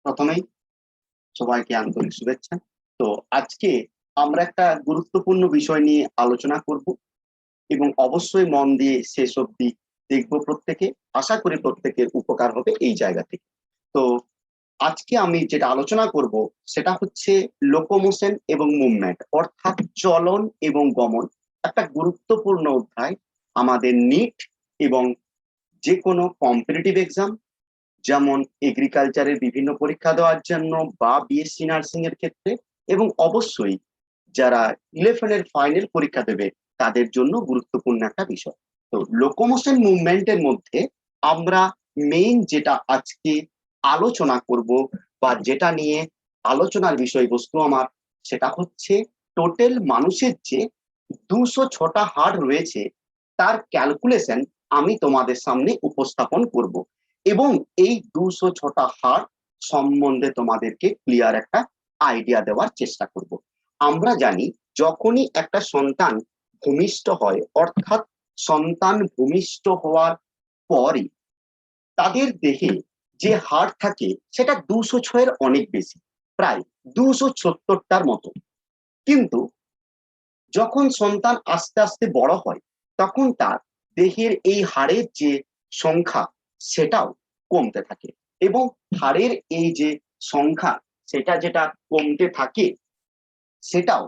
প্রথমেই সবাইকে আন্তরিক শুভেচ্ছা। তো আজকে আমরা একটা গুরুত্বপূর্ণ বিষয় নিয়ে আলোচনা করব এবং অবশ্যই মন দিয়ে শেষ অবধি দেখবো প্রত্যেকে। আশা করি প্রত্যেকের উপকার হবে এই জায়গা থেকে। তো আজকে আমি যেটা আলোচনা করব সেটা হচ্ছে লোকোমোশন এবং মুভমেন্ট, অর্থাৎ চলন এবং গমন। একটা গুরুত্বপূর্ণ অধ্যায় আমাদের নিট এবং যে কোনো কম্পিটিটিভ এক্সাম, যেমন এগ্রিকালচারের বিভিন্ন পরীক্ষা দেওয়ার জন্য বা বিএসসি নার্সিং এর ক্ষেত্রে, এবং অবশ্যই যারা 11 এর ফাইনাল পরীক্ষা দেবে তাদের জন্য গুরুত্বপূর্ণ একটা বিষয়। তো লোকোমোশন মুভমেন্টের মধ্যে আমরা মেইন যেটা আজকে আলোচনা করব বা যেটা নিয়ে আলোচনার বিষয়বস্তু আমার, সেটা হচ্ছে টোটাল মানুষের যে 206টা হাড় রয়েছে তার ক্যালকুলেশন আমি তোমাদের সামনে উপস্থাপন করব এবং এই 206টা হাড় সম্বন্ধে তোমাদেরকে ক্লিয়ার একটা আইডিয়া দেওয়ার চেষ্টা করব। আমরা জানি যখনই একটা সন্তান ভূমিষ্ঠ হয়, অর্থাৎ সন্তান ভূমিষ্ঠ হওয়ার পরই তাদের দেহে যে হাড় থাকে সেটা 206-এর অনেক বেশি, প্রায় 270টার মতো। কিন্তু যখন সন্তান আস্তে আস্তে বড় হয় তখন তার দেহের এই হাড়ের যে সংখ্যা সেটাও কমতে থাকে এবং হাড়ের এই যে সংখ্যা সেটা যেটা কমতে থাকে সেটাও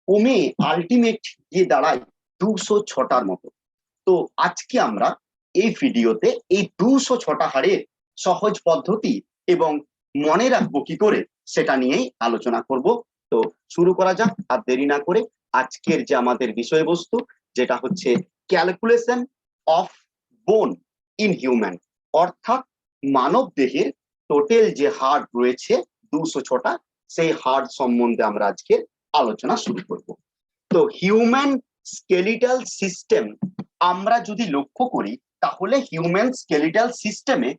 কমে আলটিমেট গিয়ে দাঁড়ায় 206টার মতো। তো আজকে আমরা এই ভিডিওতে এই 206টা হাড়ের সহজ পদ্ধতি এবং মনে রাখবো কি করে সেটা নিয়েই আলোচনা করব। তো শুরু করা যাক আর দেরি না করে। আজকের যে আমাদের বিষয়বস্তু যেটা হচ্ছে ক্যালকুলেশন অফ বোন ইন হিউম্যান, অর্থাৎ মানব দেহের টোটাল যে হাড় রয়েছে 206টা, সেই হাড় সম্বন্ধে আমরা আজকে আলোচনা শুরু করব। তো হিউম্যান স্কেলিটাল সিস্টেম আমরা যদি লক্ষ্য করি তাহলে হিউম্যান স্কেলিটাল সিস্টেমে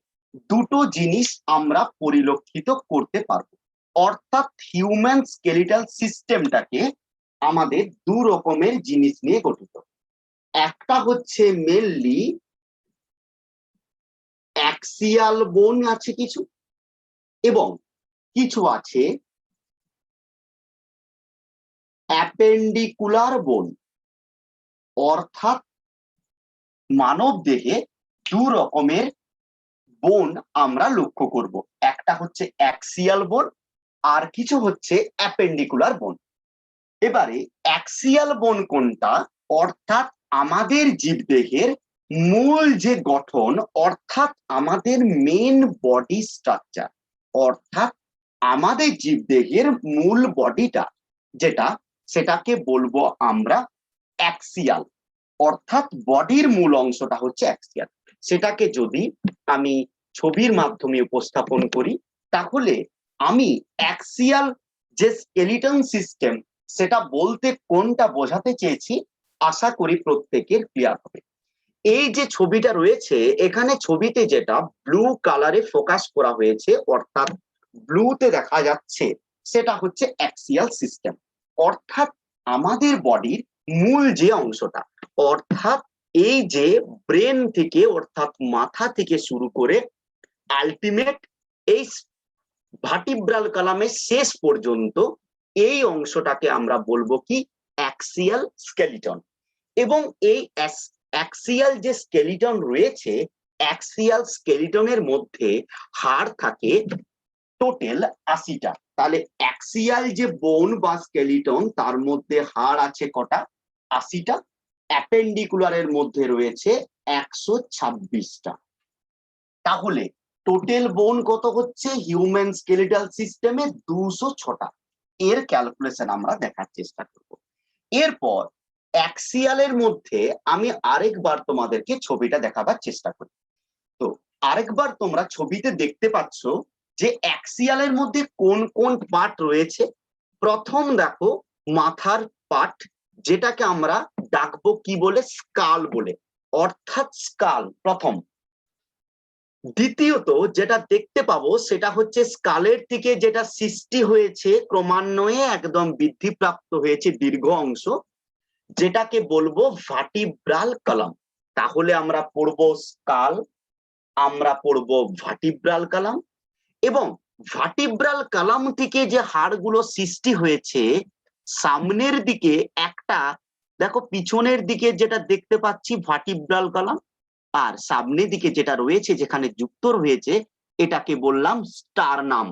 দুটো জিনিস আমরা পরিলক্ষিত করতে পারবো, অর্থাৎ হিউম্যান স্কেলিটাল সিস্টেমটাকে আমাদের দু রকমের জিনিস নিয়ে গঠিত। একটা হচ্ছে মেনলি অ্যাক্সিয়াল বোন আছে কিছু, এবং কিছু আছে অ্যাপেন্ডিকুলার বোন। অর্থাৎ মানব দেহে দু রকমের বোন আমরা লক্ষ্য করব, একটা হচ্ছে অ্যাক্সিয়াল বোন আর কিছু হচ্ছে অ্যাপেন্ডিকুলার বোন। এবারে অ্যাক্সিয়াল বোন কোনটা, অর্থাৎ আমাদের জীবদেহের মূল যে গঠন, অর্থাৎ আমাদের মেন বডি স্ট্রাকচার, অর্থাৎ আমাদের জীবদেহের মূল বডিটা যেটা, সেটাকে বলবো আমরা অ্যাক্সিয়াল, অর্থাৎ বডির মূল অংশটা হচ্ছে অ্যাক্সিয়াল। সেটাকে যদি আমি ছবির মাধ্যমে উপস্থাপন করি তাহলে আমি অ্যাক্সিয়াল যে স্কেলিটন সিস্টেম সেটা বলতে কোনটা বোঝাতে চেয়েছি আশা করি প্রত্যেকের ক্লিয়ার হবে। এই যে ছবিটা রয়েছে এখানে, ছবিতে যেটা ব্লু কালারে ফোকাস করা হয়েছে, অর্থাৎ ব্লুতে দেখা যাচ্ছে, সেটা হচ্ছে অ্যাক্সিয়াল সিস্টেম। অর্থাৎ আমাদের বডির মূল যে অংশটা, অর্থাৎ এই যে ব্রেন থেকে, অর্থাৎ মাথা থেকে শুরু করে আলটিমেট এই ভার্টিব্রাল কলামের শেষ পর্যন্ত এই অংশটাকে আমরা বলবো কি অ্যাক্সিয়াল স্কেলিটন। এবং এই অ্যাক্সিয়াল যে স্কেলিটন রয়েছে, অ্যাক্সিয়াল স্কেলিটনের মধ্যে হাড় থাকে টোটাল 80টা। তাহলে অ্যাক্সিয়াল যে বোন বা স্কেলিটন তার মধ্যে হাড় আছে কটা, 80টা। অ্যাপেন্ডিকুলারের মধ্যে রয়েছে 126টা। তাহলে টোটাল বোন কত হচ্ছে হিউম্যান স্কেলিটাল সিস্টেমে, 206টা। এর ক্যালকুলেশন আমরা দেখার চেষ্টা করব। এরপর অ্যাক্সিয়ালের মধ্যে আমি আরেকবার তোমাদেরকে ছবিটা দেখাবার চেষ্টা করি। তো আরেকবার তোমরা ছবিতে দেখতে পাচ্ছ যে অ্যাক্সিয়ালের মধ্যে কোন কোন পার্ট রয়েছে। প্রথম দেখো মাথার পার্ট, যেটাকে আমরা ডাকবো কি বলে, স্কাল বলে, অর্থাৎ স্কাল প্রথম। দ্বিতীয়ত যেটা দেখতে পাবো সেটা হচ্ছে স্কালের থেকে যেটা সৃষ্টি হয়েছে ক্রমান্বয়ে একদম বৃদ্ধিপ্রাপ্ত হয়েছে দীর্ঘ অংশ, যেটাকে বলবো ভার্টিব্রাল কলাম। তাহলে আমরা পড়বো স্কাল, আমরা পড়বো ভার্টিব্রাল কলাম, এবং ভার্টিব্রাল কলাম থেকে যে হাড়গুলো সৃষ্টি হয়েছে সামনের দিকে একটা, দেখো পিছনের দিকে যেটা দেখতে পাচ্ছি ভার্টিব্রাল কলাম, আর সামনের দিকে যেটা রয়েছে যেখানে যুক্ত রয়েছে এটাকে বললাম স্টারনাম।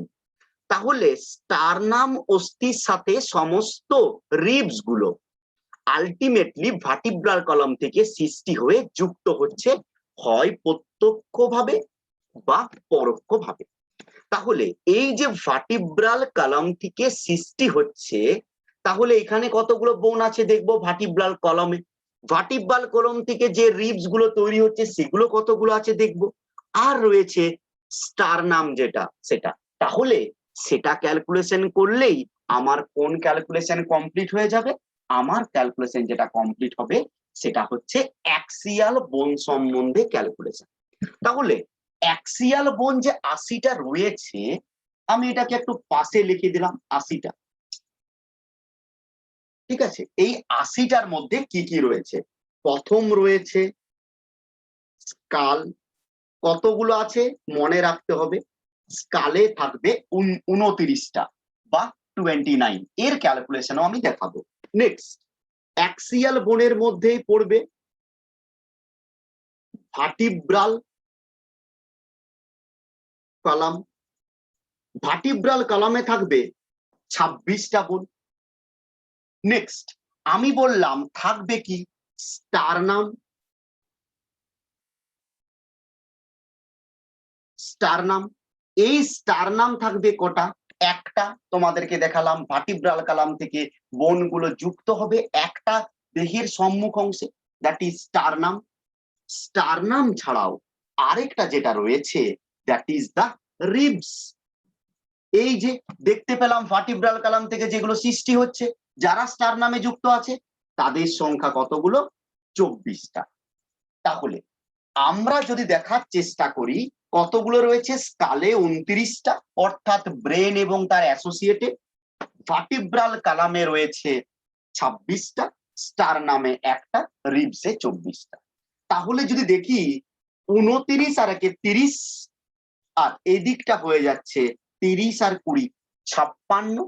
তাহলে স্টারনাম অস্থির সাথে সমস্ত রিবস গুলো আলটিমেটলি ভার্টিব্রাল কলাম থেকে সৃষ্টি হয়ে যুক্ত হচ্ছে, হয় প্রত্যক্ষভাবে বা পরোক্ষভাবে। তাহলে এই যে ভার্টিব্রাল কলাম থেকে সৃষ্টি হচ্ছে, তাহলে এখানে কতগুলো বোন আছে দেখবো ভার্টিব্রাল কলামে। ভার্টিব্রাল কলাম থেকে যে রিবস গুলো তৈরি হচ্ছে সেগুলো কতগুলো আছে দেখবো। আর রয়েছে স্টারনাম যেটা, সেটা তাহলে সেটা ক্যালকুলেশন করলেই আমার কোন ক্যালকুলেশন কমপ্লিট হয়ে যাবে? আমার ক্যালকুলেশন যেটা কমপ্লিট হবে সেটা হচ্ছে অ্যাক্সিয়াল বোন সম্বন্ধে ক্যালকুলেশন। তাহলে অ্যাক্সিয়াল বোন যে 80টা রয়েছে, আমি এটাকে একটু পাশে লিখে দিলাম 80টা। ঠিক আছে, এই 80টার মধ্যে কি কি রয়েছে? প্রথম রয়েছে স্কাল। কতগুলো আছে মনে রাখতে হবে, স্কালে থাকবে 29টা বা 29, এর ক্যালকুলেশনও আমি দেখাবো। নেক্সট অ্যাক্সিয়াল বোনের মধ্যেই পড়বে ভার্টিব্রাল কলাম। ভার্টিব্রাল কলামে থাকবে 26টা বোন। নেক্সট আমি বললাম থাকবে কি স্টারনাম। স্টারনাম, এই স্টারনাম থাকবে কটা? একটা। তোমাদেরকে দেখালাম ভার্টিব্রাল কলাম থেকে বোনগুলো যুক্ত হবে একটা দেহের সম্মুখ অংশে, দ্যাট ইজ স্টারনাম। স্টারনাম ছাড়াও আরেকটা যেটা রয়েছে দ্যাট ইজ দা রিবস। এই যে দেখতে পেলাম ভার্টিব্রাল কলাম থেকে যেগুলো সৃষ্টি হচ্ছে, যারা স্টারনামে যুক্ত আছে তাদের সংখ্যা কতগুলো? 24টা। তাহলে আমরা যদি দেখার চেষ্টা করি কতগুলো রয়েছে, স্কালে 29টা অর্থাৎ ব্রেন এবং তার অ্যাসোসিয়েটেড, ভার্টিব্রাল কলামে রয়েছে 26টা, স্টার নামে একটা, রিবসে 24টা। তাহলে যদি দেখি 29 আর 30, আর এই দিকটা হয়ে যাচ্ছে 30 আর 20, 56,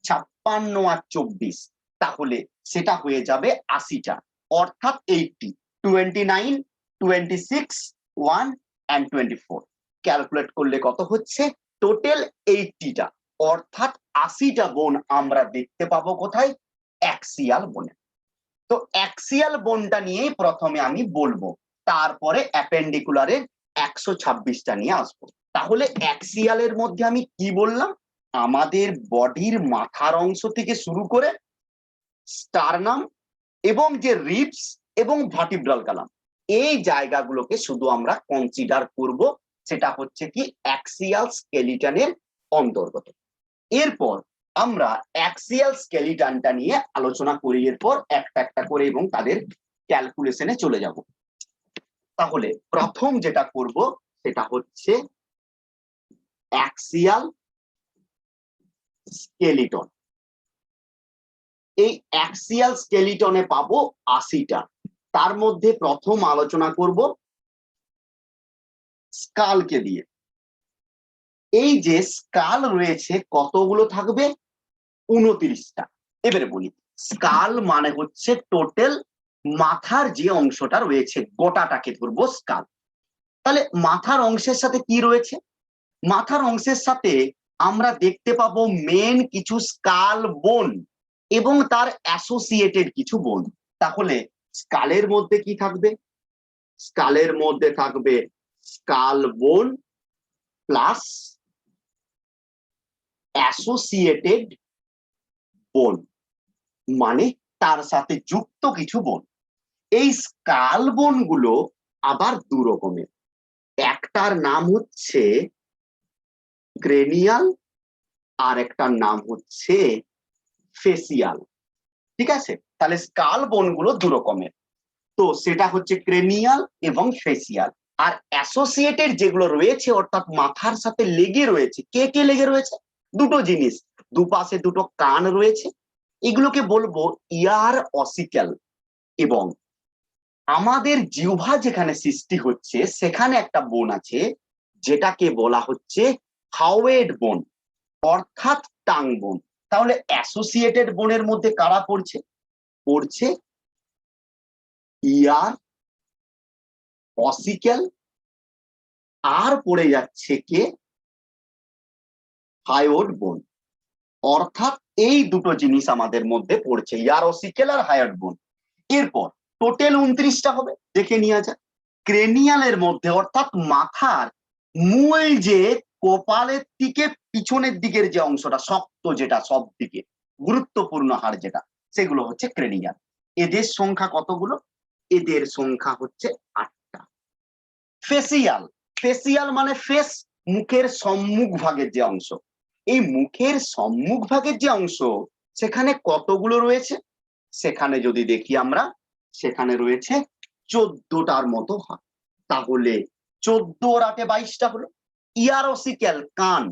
56 আর 24, তাহলে সেটা হয়ে যাবে 80টা, অর্থাৎ 80, 29, 26, 1 and 24 ক্যালকুলেট করলে কত হচ্ছে? টোটাল 80টা, অর্থাৎ 80টা বোন আমরা দেখতে পাবো কোথায়? অ্যাক্সিয়াল বোনে। তো অ্যাক্সিয়াল বোনটা নিয়েই প্রথমে আমি বলবো, তারপরে অ্যাপেন্ডিকুলারের 126টা নিয়ে আসবো। তাহলে অ্যাক্সিয়ালের মধ্যে আমি কি বললাম? আমাদের বডির মাথার অংশ থেকে শুরু করে স্টারনাম এবং যে রিবস এবং ভার্টিব্রাল কলাম, এই জায়গাগুলোকে শুধু আমরা কনসিডার করব, সেটা হচ্ছে কি অ্যাক্সিয়াল স্কেলিটনের অন্তর্গত। এরপর আমরা অ্যাক্সিয়াল স্কেলিটনটা নিয়ে আলোচনা করি এরপর একটা একটা করে এবং তাদের ক্যালকুলেশনে চলে যাব। তাহলে প্রথম যেটা করব সেটা হচ্ছে অ্যাক্সিয়াল স্কেলিটন। এই অ্যাক্সিয়াল স্কেলিটনে পাবো 80টা। তার মধ্যে প্রথম আলোচনা করব স্কালকে দিয়ে। এই যে স্কাল রয়েছে কতগুলো থাকবে? 29টা। এবারে বলি, স্কাল মানে হচ্ছে টোটাল মাথার যে অংশটা রয়েছে গোটাটাকে ধরবো স্কাল। তাহলে মাথার অংশের সাথে কি রয়েছে? মাথার অংশের সাথে আমরা দেখতে পাবো মেন কিছু স্কাল বোন এবং তার অ্যাসোসিয়েটেড কিছু বোন। তাহলে স্কালের মধ্যে কি থাকবে? স্কালের মধ্যে থাকবে স্কাল বোন প্লাস অ্যাসোসিয়েটেড বোন, মানে তার সাথে যুক্ত কিছু বোন। এই স্কাল বোন গুলো আবার দু রকমের, একটার নাম হচ্ছে ক্রেনিয়াল আর একটার নাম হচ্ছে ফেসিয়াল। ঠিক আছে, তাহলে স্কাল বোন গুলো দু রকমের, তো সেটা হচ্ছে ক্রেনিয়াল এবং ফেসিয়াল। আর অ্যাসোসিয়েটেড যেগুলো রয়েছে অর্থাৎ মাথার সাথে লেগে রয়েছে, কে কে লেগে রয়েছে? দুটো জিনিস, দুপাশে দুটো কান রয়েছে এগুলোকে বলবো ইয়ার অসিক্যাল। এবং আমাদের জিহ্বা যেখানে সৃষ্টি হচ্ছে সেখানে একটা বোন আছে যেটাকে বলা হচ্ছে হাওয়েড বোন, অর্থাৎ টাং বোন। তাহলে অ্যাসোসিয়েটেড বোনের মধ্যে কারা পড়ছে? পড়ছে ইয়ার, অসিক্যাল, আর পড়ে যাচ্ছে কে? হায়োড বোন। অর্থাৎ এই দুটো জিনিস আমাদের মধ্যে পড়ছে, ইয়ার অসিক্যাল আর হায়োড বোন। এরপর টোটাল 29টা হবে, দেখে নেওয়া যায়। ক্রেনিয়ালের মধ্যে অর্থাৎ মাথার মূল যে কপালের দিকে পিছনের দিকের যে অংশটা শক্ত, যেটা সব দিকে গুরুত্বপূর্ণ হাড় যেটা, সেগুলো হচ্ছে ক্রেনিয়াল। এদের সংখ্যা কতগুলো? এদের সংখ্যা হচ্ছে 8টা। ফেসিয়াল, ফেসিয়াল মানে ফেস, মুখের সম্মুখ ভাগের যে অংশ। এই মুখের সম্মুখ ভাগের যে অংশ, সেখানে কতগুলো রয়েছে? সেখানে যদি দেখি আমরা, সেখানে রয়েছে 14টার মতো হাড়। তাহলে 14 আর 8 22টা হলো। ইয়ারোসিক্যাল, কান,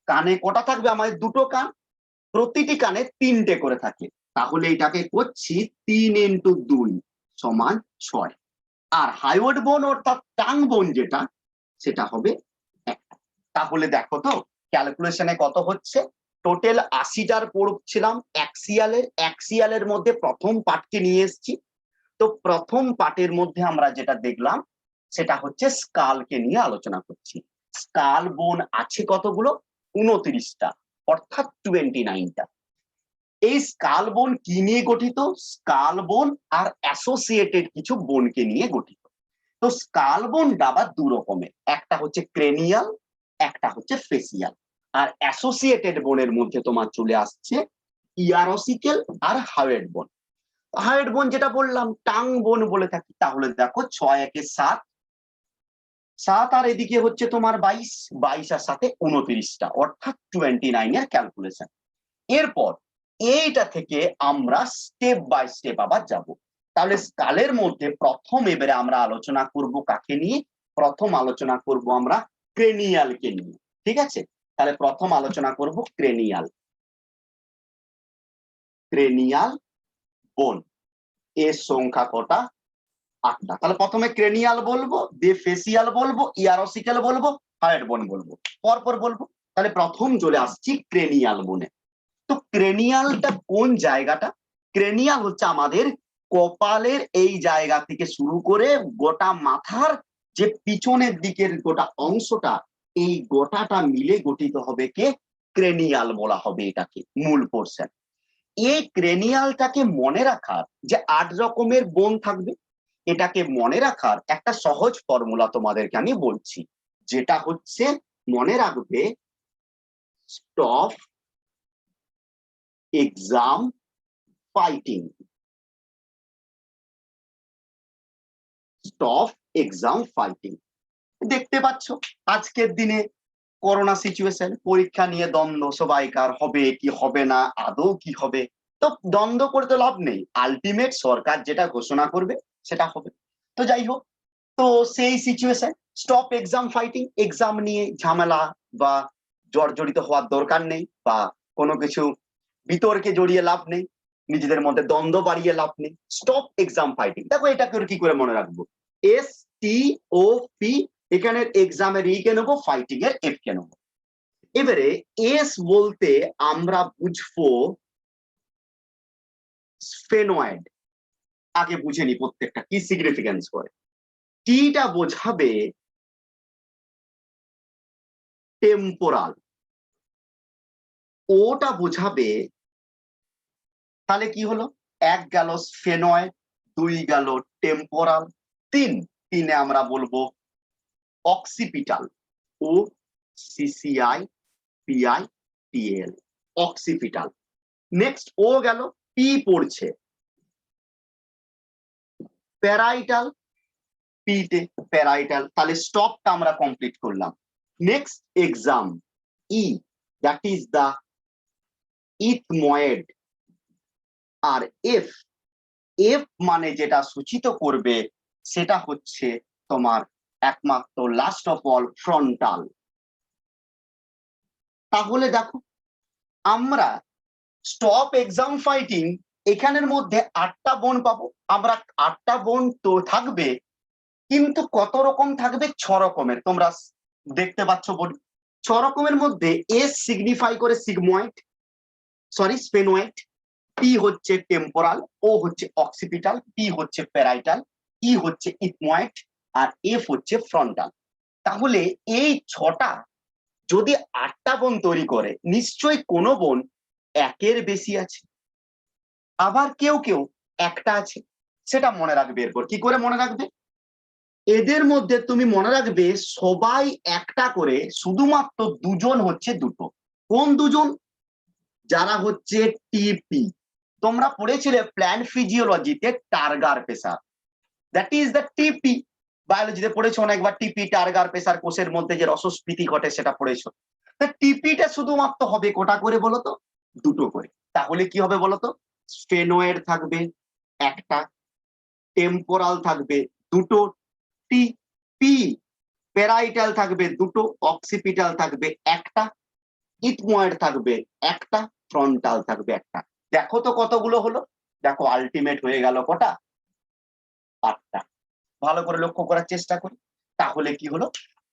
কানে কটা থাকবে? আমাদের দুটো কান, প্রতিটি কানে 3টে করে থাকে। তাহলে এটাকে করছি 3 × 2 = 6। আর হাইওয়ার্ড বোন অর্থাৎ টাং বোন যেটা, সেটা হবে 1। তাহলে দেখো তো ক্যালকুলেশনে কত হচ্ছে। টোটাল 80টার পড়ছিলাম অ্যাক্সিয়ালের মধ্যে প্রথম পার্টকে নিয়ে এসেছি। তো প্রথম পার্টের মধ্যে আমরা যেটা দেখলাম সেটা হচ্ছে স্কালকে নিয়ে আলোচনা করছি। স্কাল বোন আছে কতগুলো? 29টা, অর্থাৎ 29টা। এই স্কাল বোন কি নিয়ে গঠিত? স্কাল বোন আর অ্যাসোসিয়েটেড কিছু বোনকে নিয়ে গঠিত। তো স্কাল বোনটা আবার 2 রকমের, একটা হচ্ছে ক্রেনিয়াল, একটা হচ্ছে ফেসিয়াল। আর অ্যাসোসিয়েটেড বোনের মধ্যে তোমার চলে আসছে ইয়ারোসিক্যাল আর হাওয়েড বোন। হাওয়েড বোন যেটা বললাম টাং বোন বলে থাকি। তাহলে দেখো 6 × 1 = 7, 7 আর এদিকে হচ্ছে তোমার 22, 22 আর 7 = 29টা, অর্থাৎ 29 এর ক্যালকুলেশন। এরপর এইটা থেকে আমরা স্টেপ বাই স্টেপ আবার যাব। তাহলে স্কালের মধ্যে প্রথম এবারে আমরা আলোচনা করব কাকে নিয়ে? প্রথম আলোচনা করব আমরা ক্রেনিয়ালকে নিয়ে। ঠিক আছে, তাহলে প্রথম আলোচনা করব ক্রেনিয়াল। ক্রেনিয়াল বোন এর সংখ্যা কটা? 8টা। তাহলে প্রথমে ক্রেনিয়াল বলবো, দিয়ে ফেসিয়াল বলবো, ইয়ারোসিক্যাল বলবো, হায়োড বোন বলবো, পরপর বলবো। তাহলে প্রথম চলে আসছি ক্রেনিয়াল বোনে। তো ক্রেনিয়ালটা কোন জায়গাটা? ক্রেনিয়াল হচ্ছে আমাদের কপালের এই জায়গা থেকে শুরু করে গোটা মাথার যে পিছনের দিকের গোটা অংশটা, এই গোটাটা মিলে গঠিত হবে কে? ক্রেনিয়াল বলা হবে এটাকে, মূল পোর্শন। এই ক্রেনিয়ালটাকে মনে রাখার যে 8 রকমের বোন থাকবে, এটাকে মনে রাখার একটা সহজ ফর্মুলা তোমাদেরকে আমি বলছি, যেটা হচ্ছে মনে রাখবে stop exam fighting. Stop exam fighting. দেখতে পাচ্ছ আজকের দিনে করোনা সিচুয়েশন, পরীক্ষা নিয়ে দ্বন্দ্ব সবাইকার, হবে কি হবে না, আদৌ কি হবে। তো দ্বন্দ্ব করতে লাভ নেই, আলটিমেট সরকার যেটা ঘোষণা করবে সেটা হবে। তো যাই হোক, তো সেই situation stop exam fighting, exam নিয়ে ঝামেলা বা জর্জরিত হওয়ার দরকার নেই, বা কোনো কিছু বিতর্কে জড়িয়ে লাভ নেই, নিজেদের মধ্যে দ্বন্দ্ব বাড়িয়ে লাভ নেই। Stop exam fighting. দেখো এটাকে কি করে মনে রাখবো? STOP, এখানে এক্সামের ই কে নেবো, ফাইটিং এর এফ কে নেবো। এবারে এস বলতে আমরা বুঝবো স্ফেনয়েড। আগে বুঝে নি প্রত্যেকটা কি সিগনিফিকেন্স করে। টিটা বোঝাবে টেম্পোরাল, ওটা বোঝাবে, তাহলে কি হলো? 1 গেল স্ফেনয়েড, 2 গেল টেম্পোরাল, 3 আমরা বলবো অক্সিপিটাল। OCCIPITAL, occipital. নেক্সট ও গেল, পি পড়ছে প্যারাইটাল, পিতে প্যারাইটাল। তাহলে স্টপটা আমরা কমপ্লিট করলাম। Next exam, E, that is the ethmoid. আর এফ, এফ মানে যেটা সূচিত করবে সেটা হচ্ছে তোমার একমাত্র লাস্ট অফ অল ফ্রন্টাল। তাহলে দেখো আমরা স্টপ এক্সাম ফাইটিং, এখানের মধ্যে 8টা বোন পাবো আমরা। 8টা বোন তো থাকবে, কিন্তু কত রকম থাকবে? 6 রকমের। তোমরা দেখতে পাচ্ছ বলি, 6 রকমের মধ্যে এস সিগনিফাই করে সিগময়েড, সরি স্পেনয়েড, টি হচ্ছে টেম্পোরাল, ও হচ্ছে অক্সিপিটাল, টি হচ্ছে প্যারাইটাল, ই হচ্ছে ইথময়েড, আর এফ হচ্ছে ফ্রন্টাল। তাহলে এই 6টা যদি 8টা বোন তৈরি করে, নিশ্চয়ই কোনো বোন 1-এর বেশি আছে, আবার কেউ কেউ 1টা আছে। সেটা মনে রাখবে। এরপর কি করে মনে রাখবে? এদের মধ্যে তুমি মনে রাখবে সবাই 1টা করে, শুধুমাত্র 2জন হচ্ছে দুটো। কোন 2জন? যারা হচ্ছে টিপি। তোমরা পড়েছিলে প্ল্যান্ট ফিজিওলজিতে turgor pressure, that is the TP. বায়োলজিতে পড়েছো অনেকবার টিপি, টার্গার প্রেসার, কোষের মধ্যে যে রসস্ফীতি ঘটে সেটা পড়েছো। টিপিটা শুধুমাত্র হবে কোটা করে বলতো? 2টো করে। তাহলে কি হবে বলতো? স্ফেনয়েড থাকবে 1টা, টেম্পোরাল থাকবে 2টো, টি পি প্যারাইটাল থাকবে 2টো, অক্সিপিটাল থাকবে 1টা, ইথময়েড থাকবে 1টা, ফ্রন্টাল থাকবে 1টা। দেখো তো কতগুলো হলো? দেখো আলটিমেট হয়ে গেল কটা? 8টা। ভালো করে লক্ষ্য করার চেষ্টা করি। তাহলে কি হলো?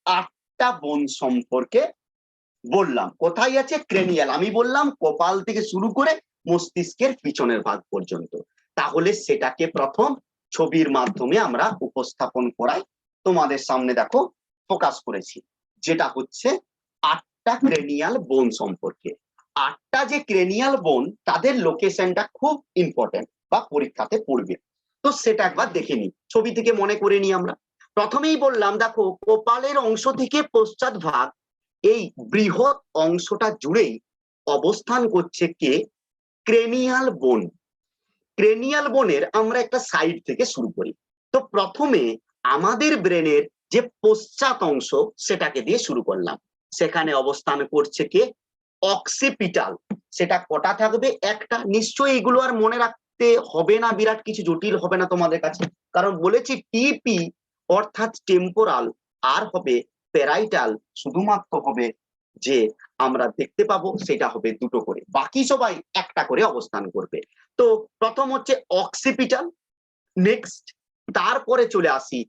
8টা বোন সম্পর্কে বললাম। কোথায় আছে? ক্রেনিয়াল। আমি বললাম কপাল থেকে শুরু করে মস্তিষ্কের পিছনের ভাগ পর্যন্ত। তাহলে সেটাকে প্রথম ছবির মাধ্যমে আমরা উপস্থাপন করাই। তোমাদের সামনে দেখো ফোকাস করেছি, যেটা হচ্ছে 8টা ক্রেনিয়াল বোন সম্পর্কে। 8টা যে ক্রেনিয়াল বোন, তাদের লোকেশনটা খুব ইম্পর্টেন্ট বা পরীক্ষাতে পড়বে। তো সেটা একবার দেখে নিই, ছবি থেকে মনে করে নিই আমরা। প্রথমেই বললাম দেখো, কপালের অংশ থেকে পশ্চাৎ ভাগ, এই বৃহৎ অংশটা জুড়েই অবস্থান করছে কে? ক্রেনিয়াল বোন। ক্রেনিয়াল বোনের আমরা একটা সাইড থেকে শুরু করি। তো প্রথমে আমাদের ব্রেনের যে পশ্চাৎ অংশ, সেটাকে দিয়ে শুরু করলাম। সেখানে অবস্থান করছে কে? অক্সিপিটাল। সেটা কটা থাকবে? 1টা। নিশ্চয়ই এগুলো আর মনে রাখতে হবে না, বিরাট কিছু জটিল হবে না তোমাদের কাছে, কারণ বলেছি টিপি অর্থাৎ টেম্পোরাল, আর হবে প্যারাইটাল, শুধুমাত্র হবে যে আমরা দেখতে পাবো সেটা হবে 2টো করে, বাকি সবাই 1টা করে অবস্থান করবে। তো প্রথম হচ্ছে অক্সিপিটাল, নেক্সট তারপরে চলে আসি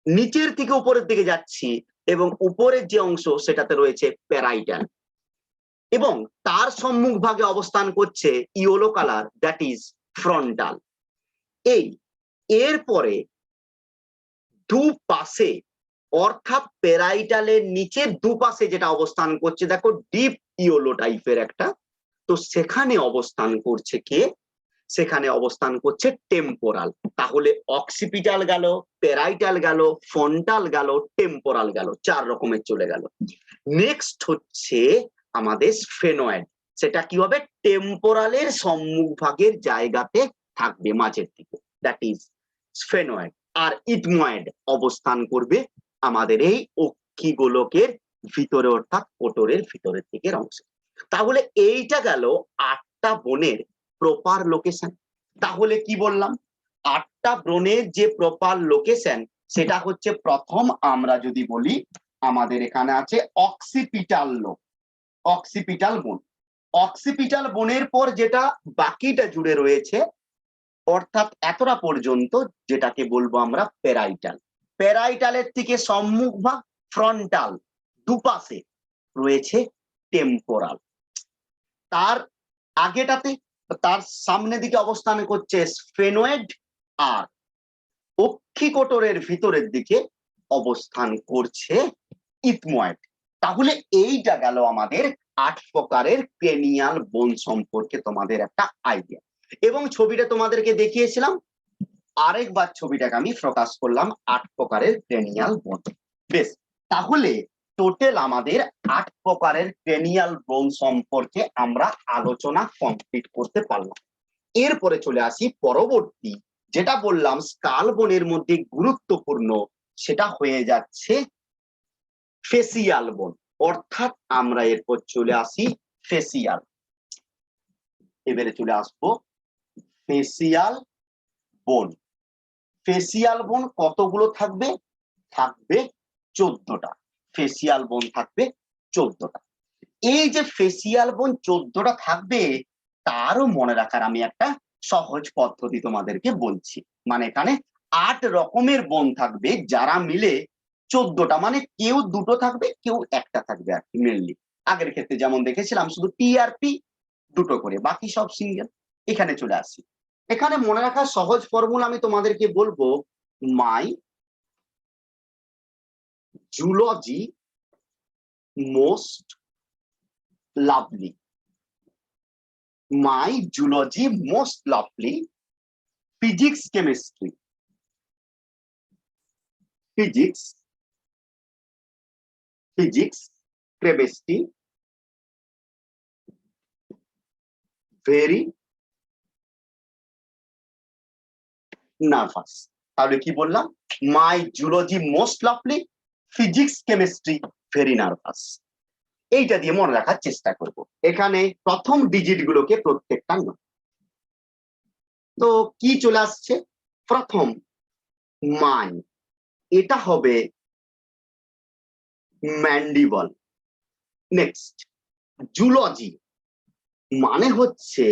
নিচের থেকে উপরের দিকে যাচ্ছি, এবং উপরের যে অংশ সেটাতে রয়েছে প্যারাইটাল, এবং তার সম্মুখ ভাগে অবস্থান করছে yellow colour, that is frontal. এই এরপরে দুপাশে, অর্থাৎ প্যারাইটালের নিচের দুপাশে যেটা অবস্থান করছে, দেখো ডিপ ইয়েলো টাইপের একটা, তো সেখানে অবস্থান করছে কে? সেখানে অবস্থান করছে টেম্পোরাল। তাহলে অক্সিপিটাল গেল, প্যারাইটাল গেল, ফ্রন্টাল গেল, টেম্পোরাল গেল, 4 রকমের চলে গেল। নেক্সট হচ্ছে আমাদের স্ফেনয়েড। সেটা কি হবে? টেম্পোরালের সম্মুখ ভাগের জায়গাতে থাকবে, মাঝের দিকে, দ্যাট ইজ স্ফেনয়েড। আর ইথময়েড অবস্থান করবে আমাদের এই অক্ষি গোলকের ভিতরে, অর্থাৎ কোটরের ভিতরের দিকের অংশে। তাহলে এইটা গেল 8টা বোনের প্রপার লোকেশন। তাহলে কি বললাম? 8টা বোনের যে প্রপার লোকেশন, সেটা হচ্ছে প্রথম আমরা যদি বলি, আমাদের এখানে আছে অক্সিপিটাল লোক, অক্সিপিটাল বোন। অক্সিপিটাল বোনের পর যেটা বাকিটা জুড়ে রয়েছে, অর্থাৎ এতটা পর্যন্ত, যেটাকে বলবো আমরা প্যারাইটাল। প্যারাইটালের থেকে সম্মুখ ভাগ ফ্রন্টাল, দুপাশে রয়েছে টেম্পোরাল। তার আগেটাতে, তার সামনের দিকে অবস্থান করছে স্ফেনয়েড, আর অক্ষিকোটরের ভিতরের দিকে অবস্থান করছে ইথময়েড। তাহলে এইটা গেল আমাদের 8 প্রকারের ক্রেনিয়াল বোন সম্পর্কে তোমাদের একটা আইডিয়া। এবং ছবিটা তোমাদেরকে দেখিয়েছিলাম, আরেকবার ছবিটাকে আমি প্রকাশ করলাম, 8 প্রকারের ক্রেনিয়াল বোন। বেশ, তাহলে টোটাল আমাদের 8 প্রকারের ক্রেনিয়াল বোন সম্পর্কে আমরা আলোচনা কমপ্লিট করতে পারলাম। এরপরে চলে আসি পরবর্তী, যেটা বললাম স্কাল বোনের মধ্যে গুরুত্বপূর্ণ, সেটা হয়ে যাচ্ছে ফেসিয়াল বোন। অর্থাৎ আমরা এরপর চলে আসি ফেসিয়াল। এবারে চলে আসবো ফেসিয়াল বোন। ফেসিয়াল বোন কতগুলো থাকবে? থাকবে 14টা। ফেসিয়াল বোন থাকবে 14টা। এই যে ফেসিয়াল বোন 14টা থাকবে, তারও মনে রাখার আমি একটা সহজ পদ্ধতি তোমাদেরকে বলছি। মানে এখানে 8 রকমের বোন থাকবে, যারা মিলে 14টা, মানে কেউ দুটো থাকবে, কেউ একটা থাকবে আর কি। মেনলি আগের ক্ষেত্রে যেমন দেখেছিলাম শুধু টি আর পি দুটো করে, বাকি সব সিঙ্গেল। এখানে চলে আসি। এখানে মনে রাখার সহজ ফর্মুলা আমি তোমাদেরকে বলবো, my zoology most lovely. My zoology most lovely physics chemistry. Physics chemistry very nervous. তাহলে কি বললাম? My zoology most lovely physics chemistry very nervous. এইটা দিয়ে মনে রাখার চেষ্টা করব। এখানে প্রথম ডিজিট গুলোকে প্রত্যেকটা নয়। তো কি চলে আসছে? প্রথম মাই, এটা হবে ম্যান্ডিবল। নেক্সট জুলজি মানে হচ্ছে